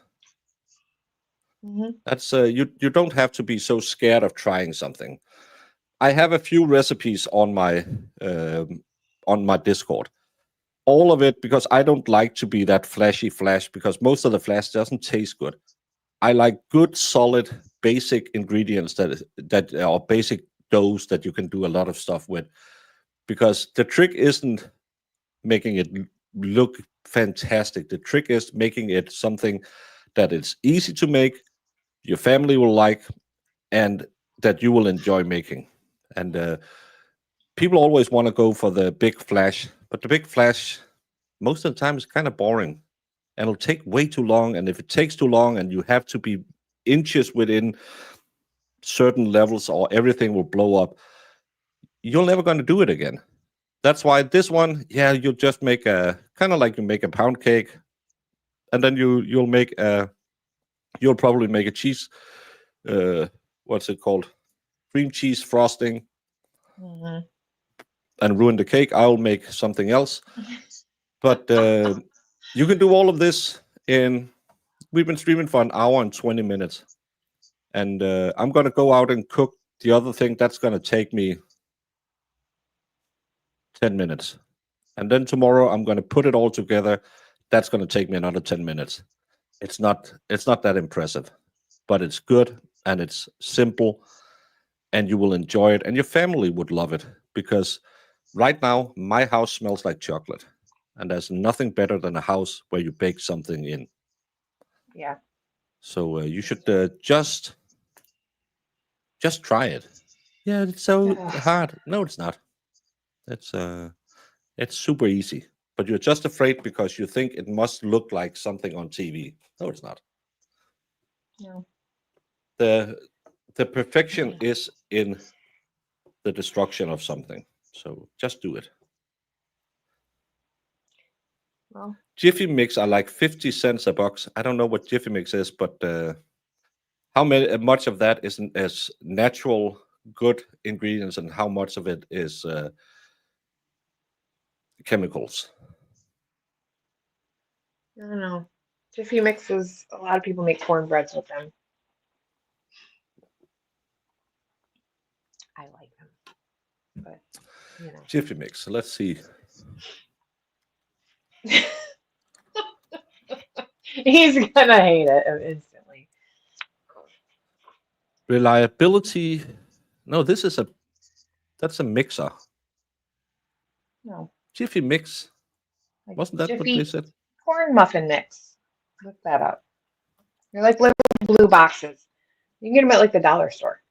Speaker 2: mhm.
Speaker 3: That's you don't have to be so scared of trying something. I have a few recipes on my Discord. All of it, because I don't like to be that flashy flash, because most of the flash doesn't taste good. I like good, solid, basic ingredients that are basic doughs that you can do a lot of stuff with. Because the trick isn't making it look fantastic. The trick is making it something that it's easy to make, your family will like, and that you will enjoy making. And people always want to go for the big flash, but the big flash most of the time is kind of boring, and it'll take way too long. And if it takes too long and you have to be inches within certain levels or everything will blow up, you're never going to do it again. That's why this one, yeah, you'll just make a kind of like you make a pound cake, and then you'll probably make a cheese, uh, what's it called, cream cheese frosting,
Speaker 2: Mhm.
Speaker 3: and ruin the cake. I'll make something else. But you can do all of this in. We've been streaming for an hour and 20 minutes, and I'm gonna go out and cook the other thing. That's gonna take me 10 minutes, and then tomorrow I'm gonna put it all together. That's gonna take me another 10 minutes. It's not that impressive, but it's good and it's simple, and you will enjoy it, and your family would love it, because right now my house smells like chocolate, and there's nothing better than a house where you bake something in.
Speaker 2: Yeah.
Speaker 3: So you should just try it. Yeah, it's so
Speaker 2: Ugh.
Speaker 3: hard. No, it's not. It's super easy. But you're just afraid because you think it must look like something on TV. No, it's not.
Speaker 2: No.
Speaker 3: The perfection is in the destruction of something. So just do it.
Speaker 2: Well,
Speaker 3: Jiffy Mix are like 50 cents a box. I don't know what Jiffy Mix is, but how much of that is natural good ingredients and how much of it is chemicals?
Speaker 2: I don't know. Jiffy mixes. A lot of people make cornbreads with them. I like them, but you know.
Speaker 3: Jiffy Mix. Let's see.
Speaker 2: He's gonna hate it instantly.
Speaker 3: Reliability. No, that's a mixer.
Speaker 2: No,
Speaker 3: Jiffy Mix.
Speaker 2: like
Speaker 3: Wasn't that what they
Speaker 2: Jiffy
Speaker 3: said?
Speaker 2: corn muffin mix. Look that up. They're like little blue boxes. You can get them at like the dollar store.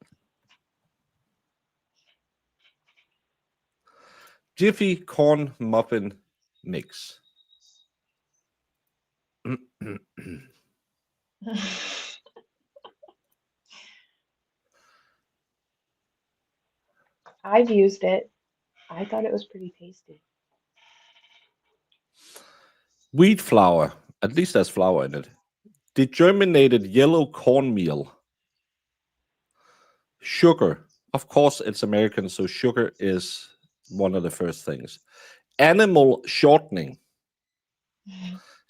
Speaker 3: Jiffy corn muffin mix.
Speaker 2: I've used it. I thought it was pretty tasty.
Speaker 3: Wheat flour. At least there's flour in it. Degerminated yellow cornmeal. Sugar. Of course, it's American, so sugar is one of the first things. Animal shortening.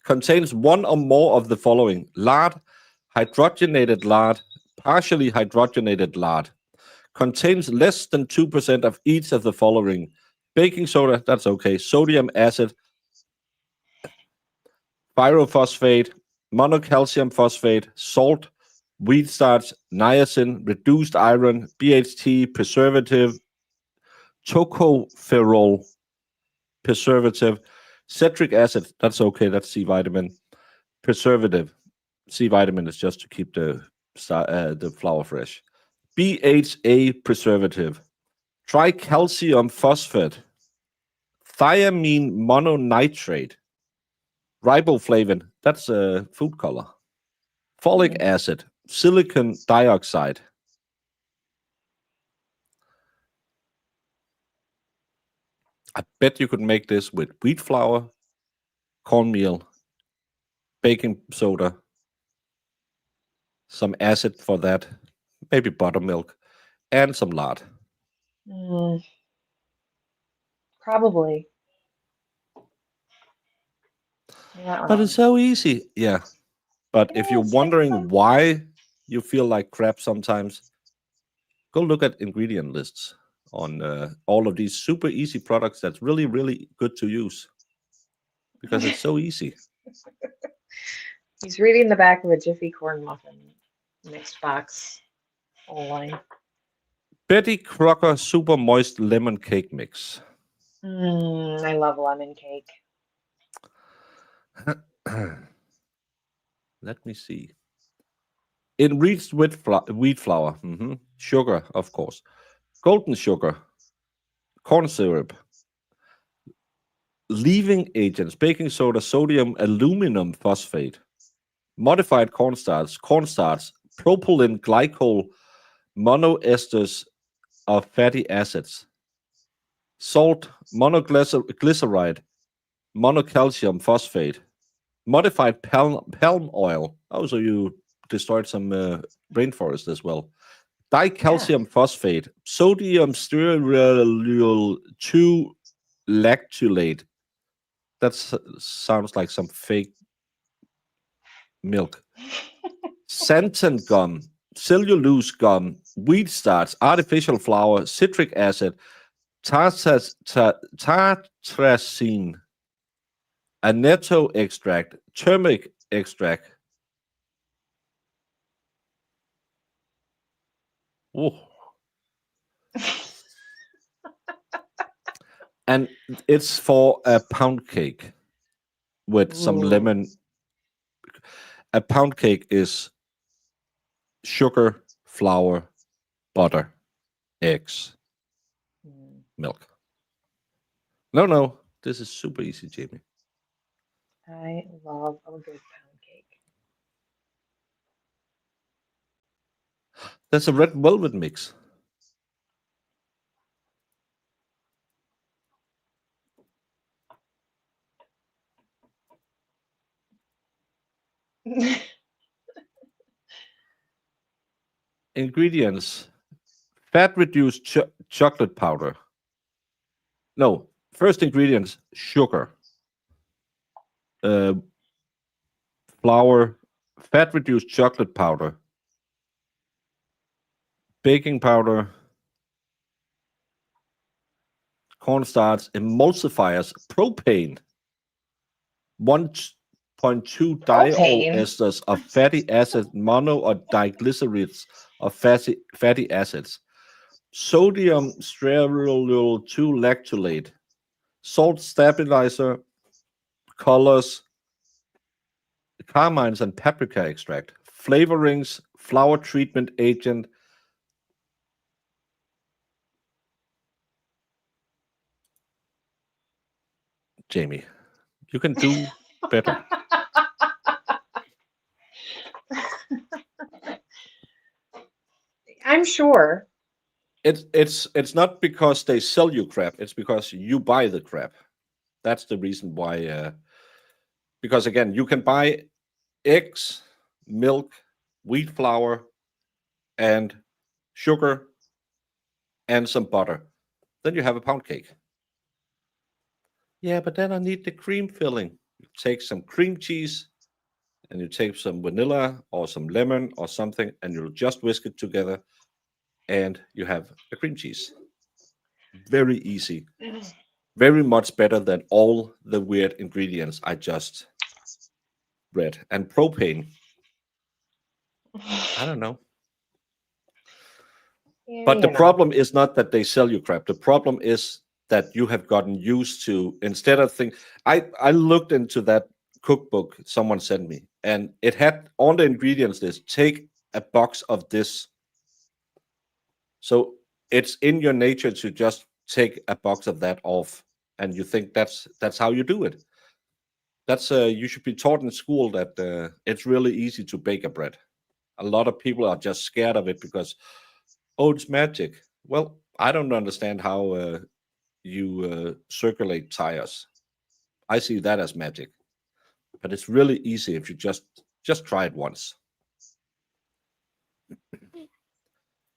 Speaker 3: Contains one or more of the following: lard, hydrogenated lard, partially hydrogenated lard. Contains less than 2% of each of the following: baking soda, that's okay, sodium acid, pyrophosphate, monocalcium phosphate, salt, wheat starch, niacin, reduced iron, BHT, preservative, tocopherol, preservative, citric acid, that's okay, that's C vitamin, preservative. C vitamin is just to keep the flour fresh. BHA preservative, tricalcium phosphate, thiamine mononitrate, riboflavin, that's a food color, folic acid, silicon dioxide. I bet you could make this with wheat flour, cornmeal, baking soda, some acid for that, maybe buttermilk, and some lard.
Speaker 2: Mm, probably. You're not
Speaker 3: But it's
Speaker 2: wrong.
Speaker 3: so easy. Yeah. But if you're
Speaker 2: Yes, it's
Speaker 3: wondering
Speaker 2: fun.
Speaker 3: why you feel like crap sometimes, go look at ingredient lists on all of these super easy products that's really, really good to use because it's so easy.
Speaker 2: He's reading the back of a Jiffy corn muffin mixed box line.
Speaker 3: Betty Crocker Super Moist Lemon Cake Mix.
Speaker 2: I love lemon cake.
Speaker 3: Let me see. Enriched with wheat flour, sugar, of course, golden sugar, corn syrup, leaving agents, baking soda, sodium, aluminum phosphate, modified cornstarch, propylene glycol, monoesters of fatty acids, salt, monoglyceride, monocalcium phosphate, modified palm oil. Oh, so you destroyed some rainforest as well.
Speaker 2: Yeah.
Speaker 3: Dicalcium phosphate, sodium stearyl 2 lactulate. That sounds like some fake milk. Xanthan gum, cellulose gum, wheat starch, artificial flour, citric acid, tartrazine, annatto extract, turmeric extract. Oh. And it's for a pound cake with some
Speaker 2: Ooh.
Speaker 3: lemon. A pound cake is sugar, flour, butter. eggs,
Speaker 4: Mm.
Speaker 3: milk. No, this is super easy, Jamie.
Speaker 2: I love a good pound
Speaker 3: That's a red velvet mix.
Speaker 2: cake.
Speaker 3: Ingredients: fat reduced chocolate powder. No, first ingredients: sugar, uh, flour, fat reduced chocolate powder, baking powder, cornstarch, emulsifiers, propane, 1.2
Speaker 2: Propane.
Speaker 3: esters of fatty acid, mono or diglycerides of fatty acids, sodium stearoyl 2 lactolate, salt stabilizer, colors, carmines and paprika extract, flavorings, flour treatment agent. Jamie, you can do better.
Speaker 2: I'm sure.
Speaker 3: It's not because they sell you crap. It's because you buy the crap. That's the reason why. Because again, you can buy eggs, milk, wheat flour, and sugar, and some butter. Then you have a pound cake. Yeah, but then I need the cream filling. You take some cream cheese, and you take some vanilla or some lemon or something, and you'll just whisk it together, and you have a cream cheese. Very easy. Very much better than all the weird ingredients I just read. And propane, I don't know.
Speaker 2: Yeah,
Speaker 3: But the
Speaker 2: you know.
Speaker 3: problem is not that they sell you crap. The problem is that you have gotten used to, instead of think I looked into that cookbook someone sent me, and it had on the ingredients list, take a box of this. So it's in your nature to just take a box of that off, and you think that's how you do it. That's you should be taught in school that it's really easy to bake a bread. A lot of people are just scared of it because, oh, it's magic. Well, I don't understand how you circulate tires. I see that as magic, but it's really easy if you just try it once.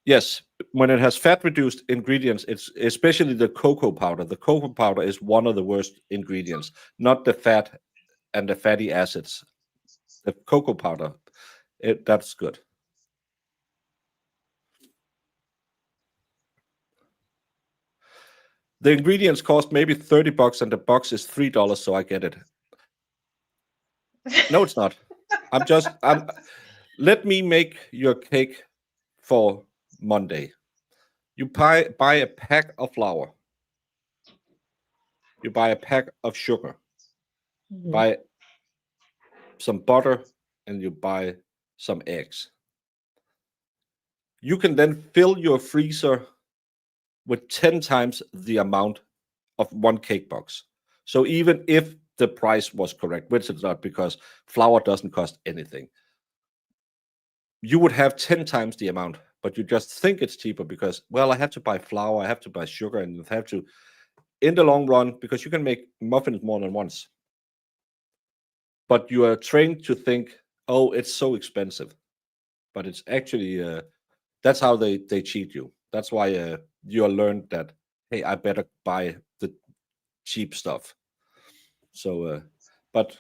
Speaker 3: Yes, when it has fat reduced ingredients, it's especially the cocoa powder. The cocoa powder is one of the worst ingredients, not the fat and the fatty acids. The cocoa powder, that's good. The ingredients cost maybe $30 and the box is $3, so I get it. No, it's not. I'm let me make your cake for Monday. You buy a pack of flour, you buy a pack of sugar,
Speaker 4: Mhm.
Speaker 3: buy some butter, and you buy some eggs. You can then fill your freezer with 10 times the amount of one cake box. So even if the price was correct, which it's not because flour doesn't cost anything, you would have 10 times the amount, but you just think it's cheaper because, well, I have to buy flour, I have to buy sugar, and I have to, in the long run, because you can make muffins more than once. But you are trained to think, oh, it's so expensive. But it's actually, that's how they cheat you. That's why you learned that, hey, I better buy the cheap stuff. So, but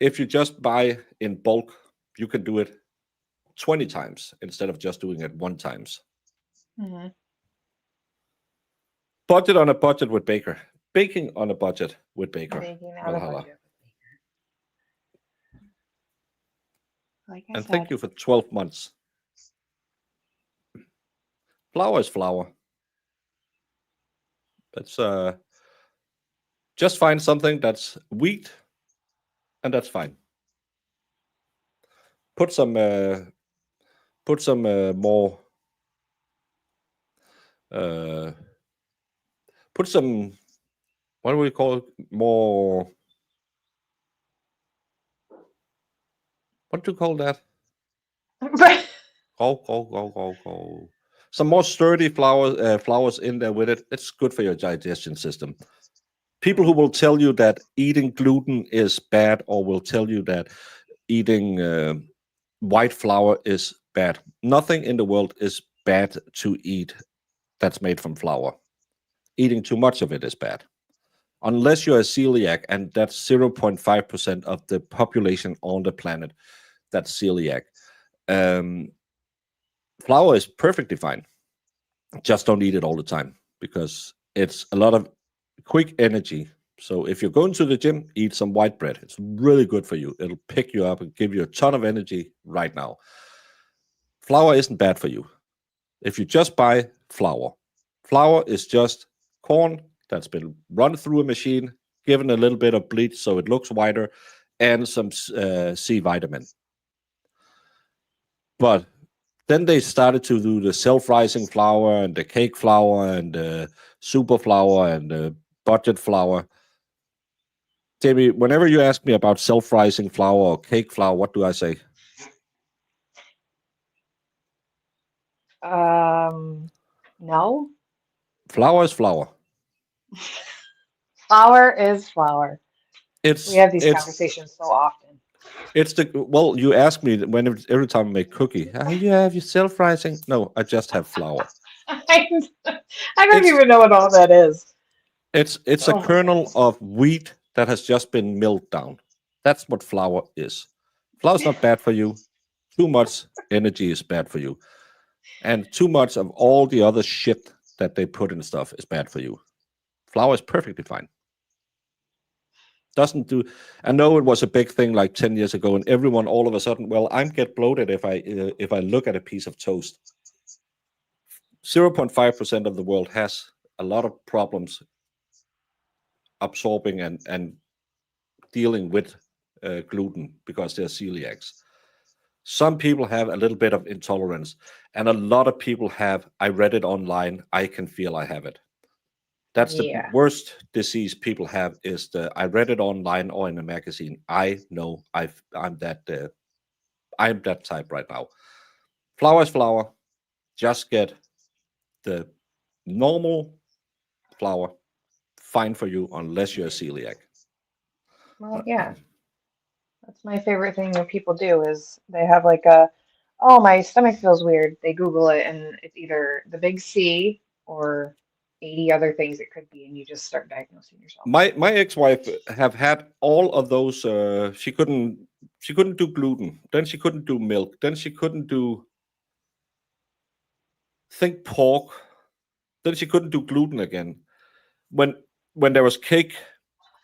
Speaker 3: if you just buy in bulk, you can do it 20 times instead of just doing it one times.
Speaker 2: Mhm.
Speaker 3: Budget on a budget with Baker. Baking on a budget with Baker.
Speaker 2: Baking on a
Speaker 3: Valhalla.
Speaker 2: budget. Like I
Speaker 3: And thank
Speaker 2: said.
Speaker 3: you for 12 months. Flour is flour. That's just find something that's wheat, and that's fine. Put some more Uh, put some, what do we call it? More, what do you call that? Go. Some more sturdy flowers in there with it. It's good for your digestion system. People who will tell you that eating gluten is bad, or will tell you that eating white flour is bad. Nothing in the world is bad to eat that's made from flour. Eating too much of it is bad. Unless you're a celiac, and that's 0.5% of the population on the planet that's celiac. Um, Flour is perfectly fine. Just don't eat it all the time because it's a lot of quick energy. So if you're going to the gym, eat some white bread. It's really good for you. It'll pick you up and give you a ton of energy right now. Flour isn't bad for you. If you just buy flour is just corn that's been run through a machine, given a little bit of bleach so it looks whiter, and some C vitamin. But then they started to do the self-rising flour and the cake flour and the super flour and the budget flour. Jamie, whenever you ask me about self-rising flour or cake flour, what do I say?
Speaker 2: No.
Speaker 3: Flour is flour.
Speaker 2: Flour is flour. We
Speaker 3: It's
Speaker 2: have these
Speaker 3: it's
Speaker 2: conversations so often.
Speaker 3: it's the well. You ask me every time I make cookie. You have your self-rising? No, I just have flour.
Speaker 2: I don't
Speaker 3: It's
Speaker 2: even know what all that is.
Speaker 3: it's a
Speaker 2: Oh my
Speaker 3: kernel
Speaker 2: goodness.
Speaker 3: of wheat that has just been milled down. That's what flour is. Flour's not bad for you. Too much energy is bad for you. And too much of all the other shit that they put in stuff is bad for you. Flour is perfectly fine. Doesn't do. I know it was a big thing like 10 years ago, and everyone all of a sudden, well, I'm get bloated if I look at a piece of toast. 0.5% of the world has a lot of problems absorbing and dealing with gluten because they're celiacs. Some people have a little bit of intolerance, and a lot of people have. I read it online. I can feel I have it. That's the
Speaker 2: Yeah.
Speaker 3: worst disease people have. Is the I read it online or in a magazine. I know I'm that type right now. Flour is flour. Just get the normal flour. Fine for you unless you're a celiac.
Speaker 2: Well, yeah. That's my favorite thing that people do is they have like a, oh, my stomach feels weird. They Google it and it's either the big C or 80 other things it could be, and you just start diagnosing yourself.
Speaker 3: My ex-wife have had all of those. She couldn't do gluten. Then she couldn't do milk. Then she couldn't do think pork. Then she couldn't do gluten again. When when there was cake,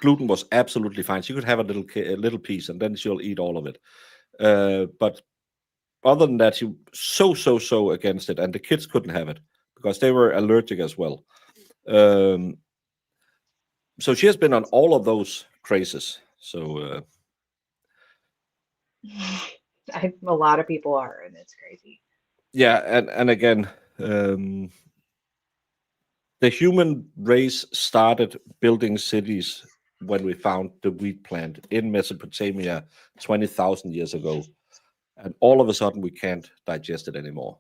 Speaker 3: gluten was absolutely fine. She could have a little piece, and then she'll eat all of it. But other than that, she so against it, and the kids couldn't have it because they were allergic as well. Um, so she has been on all of those crazes. So
Speaker 2: A lot of people are, and it's crazy.
Speaker 3: yeah, and again, um, the human race started building cities when we found the wheat plant in Mesopotamia 20,000 years ago, and all of a sudden we can't digest it anymore.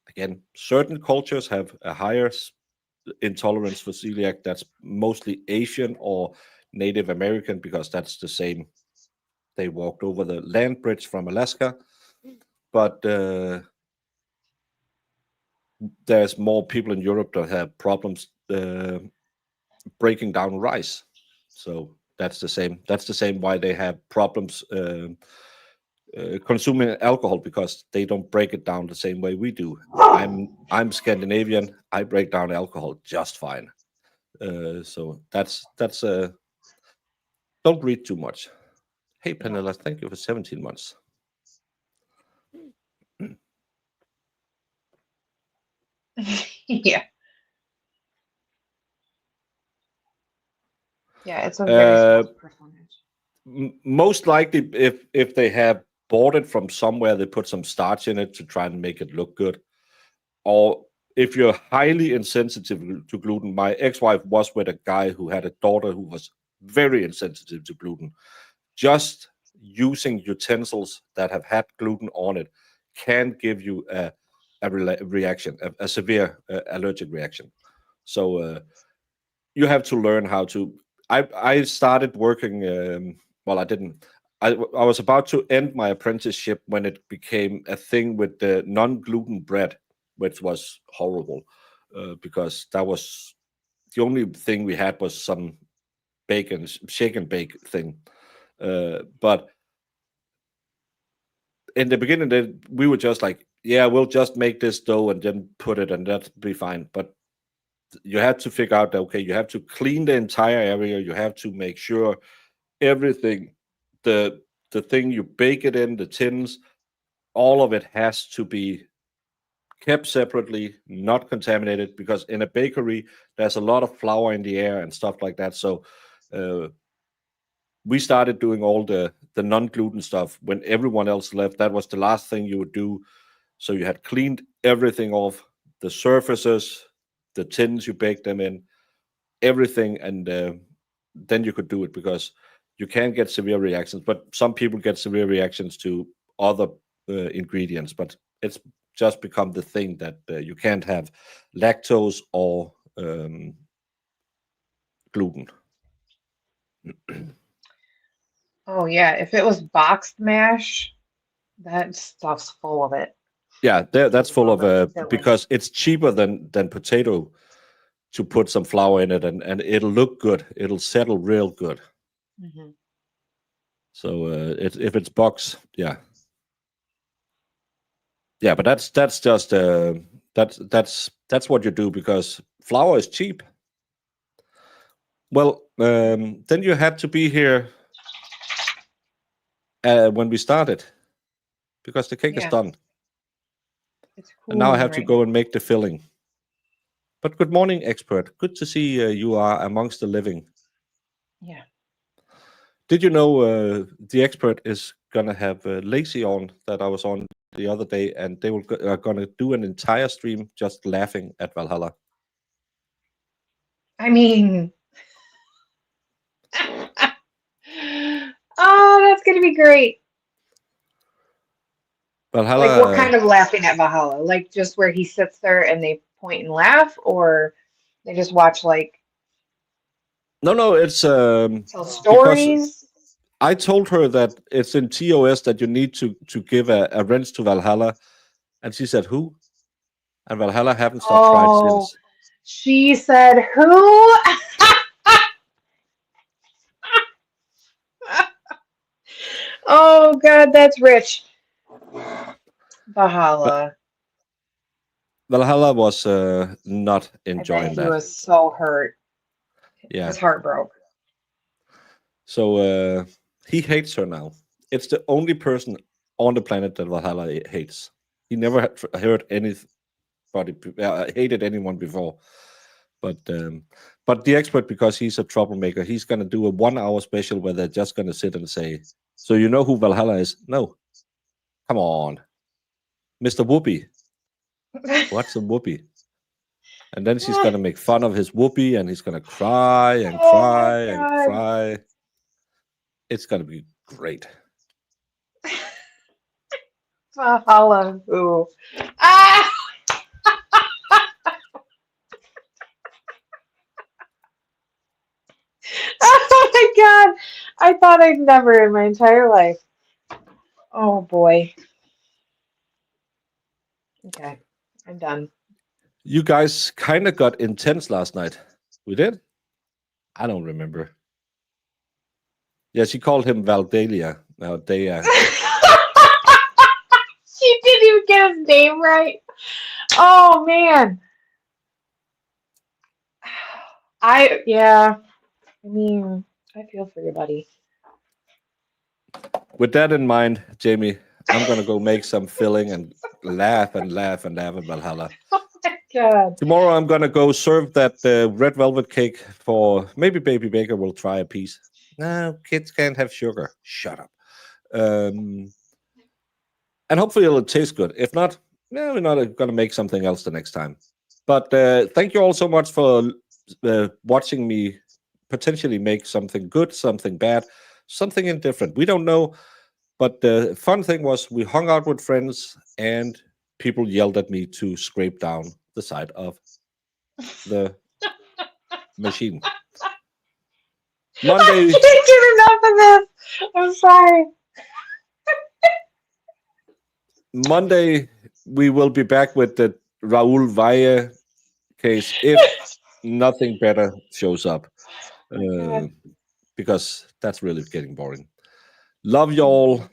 Speaker 3: Again, certain cultures have a higher intolerance for celiac. That's mostly Asian or Native American because that's the same. They walked over the land bridge from Alaska, but there's more people in Europe that have problems breaking down rice. So that's the same. That's the same why they have problems consuming alcohol because they don't break it down the same way we do. I'm Scandinavian. I break down alcohol just fine. So that's don't read too much. Hey
Speaker 2: No.
Speaker 3: Penela, thank you for 17 months.
Speaker 2: Yeah. Yeah, it's a very
Speaker 3: Uh,
Speaker 2: small percentage.
Speaker 3: Most likely, if they have bought it from somewhere, they put some starch in it to try and make it look good, or
Speaker 5: if you're highly insensitive to gluten, my ex-wife was with a guy who had a daughter who was very insensitive to gluten. Just using utensils that have had gluten on it can give you a reaction, a severe allergic reaction. So you have to learn how to. I started working. Well, I didn't. I was about to end my apprenticeship when it became a thing with the non-gluten bread, which was horrible because that was the only thing we had was some bacon, shake and bake thing. But in the beginning, we were just like, yeah, we'll just make this dough and then put it, and that'll be fine. But you have to figure out that okay, you have to clean the entire area. You have to make sure everything, the thing you bake it in, the tins, all of it has to be kept separately, not contaminated, because in a bakery there's a lot of flour in the air and stuff like that. So uh, we started doing all the non-gluten stuff when everyone else left. That was the last thing you would do. So you had cleaned everything off, the surfaces, the tins you baked them in, everything, and then you could do it because you can get severe reactions. But some people get severe reactions to other ingredients, but it's just become the thing that you can't have lactose or gluten.
Speaker 2: Oh yeah, if it was boxed mash, that stuff's full of it.
Speaker 5: Yeah, that's full
Speaker 2: All
Speaker 5: of
Speaker 2: the filling.
Speaker 5: because it's cheaper than potato to put some flour in it, and it'll look good. It'll settle real good.
Speaker 2: Hmm.
Speaker 5: So if it's box, yeah, yeah, but that's just that's what you do because flour is cheap. Well, then you had to be here when we started because the cake is
Speaker 2: Yeah,
Speaker 5: done,
Speaker 2: it's
Speaker 5: and now I
Speaker 2: cooling
Speaker 5: have to
Speaker 2: right
Speaker 5: go
Speaker 2: now.
Speaker 5: and make the filling. But good morning, expert. Good to see you are amongst the living.
Speaker 2: Yeah.
Speaker 5: Did you know the expert is gonna have Lacey on that I was on the other day, and they are gonna do an entire stream just laughing at Valhalla.
Speaker 2: I mean, oh, that's gonna be great. Like, what
Speaker 5: Valhalla,
Speaker 2: kind of laughing at Valhalla? Like, just where he sits there and they point and laugh, or they just watch, like,
Speaker 5: no, it's
Speaker 2: tell
Speaker 5: because
Speaker 2: stories?
Speaker 5: I told her that it's in TOS that you need to give a wrench to Valhalla, and she said who? And Valhalla haven't stopped trying
Speaker 2: Oh,
Speaker 5: since.
Speaker 2: she said, who? Oh, God, that's rich.
Speaker 5: But
Speaker 2: Valhalla.
Speaker 5: Valhalla was not
Speaker 2: I bet
Speaker 5: enjoying
Speaker 2: he
Speaker 5: that.
Speaker 2: was so hurt.
Speaker 5: Yeah,
Speaker 2: His heart broke.
Speaker 5: so he hates her now. It's the only person on the planet that Valhalla hates. He never heard anybody hated anyone before. But the expert, because he's a troublemaker, he's gonna do a 1 hour special where they're just gonna sit and say, "So you know who Valhalla is?" No, come on, Mister Whoopi. What's a Whoopi? And then she's gonna make fun of his Whoopi, and he's gonna cry and
Speaker 2: Oh my
Speaker 5: cry and
Speaker 2: God.
Speaker 5: cry. It's gonna be great.
Speaker 2: Valhalla. Ooh. Ah! Oh my God. I thought I'd never in my entire life. Oh boy. Okay. I'm done.
Speaker 5: You guys kind of got intense last night. We did? I don't remember. Yeah, she called him Valdelia. Valdea.
Speaker 2: She didn't even get his name right. Oh man. Yeah. I mean, I feel for you, buddy.
Speaker 5: With that in mind, Jamie, I'm gonna go make some filling and laugh and laugh and laugh at Valhalla.
Speaker 2: Oh my God.
Speaker 5: Tomorrow, I'm gonna go serve that red velvet cake for maybe Baby Baker will try a piece. No, kids can't have sugar. Shut up. Um, and hopefully it'll taste good. If not, no, we're not gonna make something else the next time. But thank you all so much for watching me potentially make something good, something bad, something indifferent. We don't know. But the fun thing was we hung out with friends and people yelled at me to scrape down the side of the machine. Monday,
Speaker 2: I can't get enough of this. I'm sorry.
Speaker 5: Monday, we will be back with the Raoul Valle case if nothing better shows up, because that's really getting boring. Love y'all.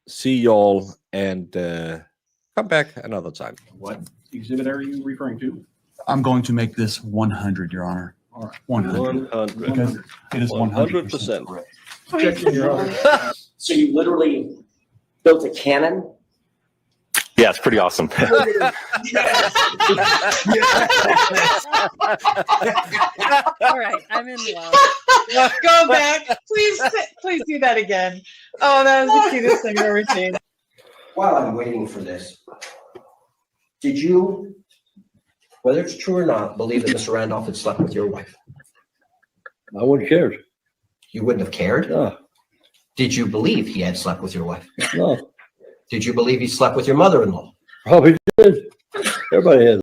Speaker 5: See y'all, and come back another time.
Speaker 6: What exhibit are you referring to? I'm going to make this 100, Your Honor. All right, 100.
Speaker 5: 100.
Speaker 6: Because it is 100%
Speaker 5: 100%.
Speaker 6: correct.
Speaker 7: Objection, Your Honor.
Speaker 8: So you literally built a cannon?
Speaker 9: Yeah, it's pretty awesome.
Speaker 4: All right, I'm in love.
Speaker 2: Go back. Please do that again. Oh, that was the cutest thing I've ever seen.
Speaker 8: While I'm waiting for this, did you, whether it's true or not, believe that Mr. Randolph had slept with your wife?
Speaker 7: I wouldn't care.
Speaker 8: You wouldn't have cared?
Speaker 7: No,
Speaker 8: Did you believe he had slept with your wife?
Speaker 7: no.
Speaker 8: Did you believe he slept with your mother-in-law?
Speaker 7: Probably did. Everybody has.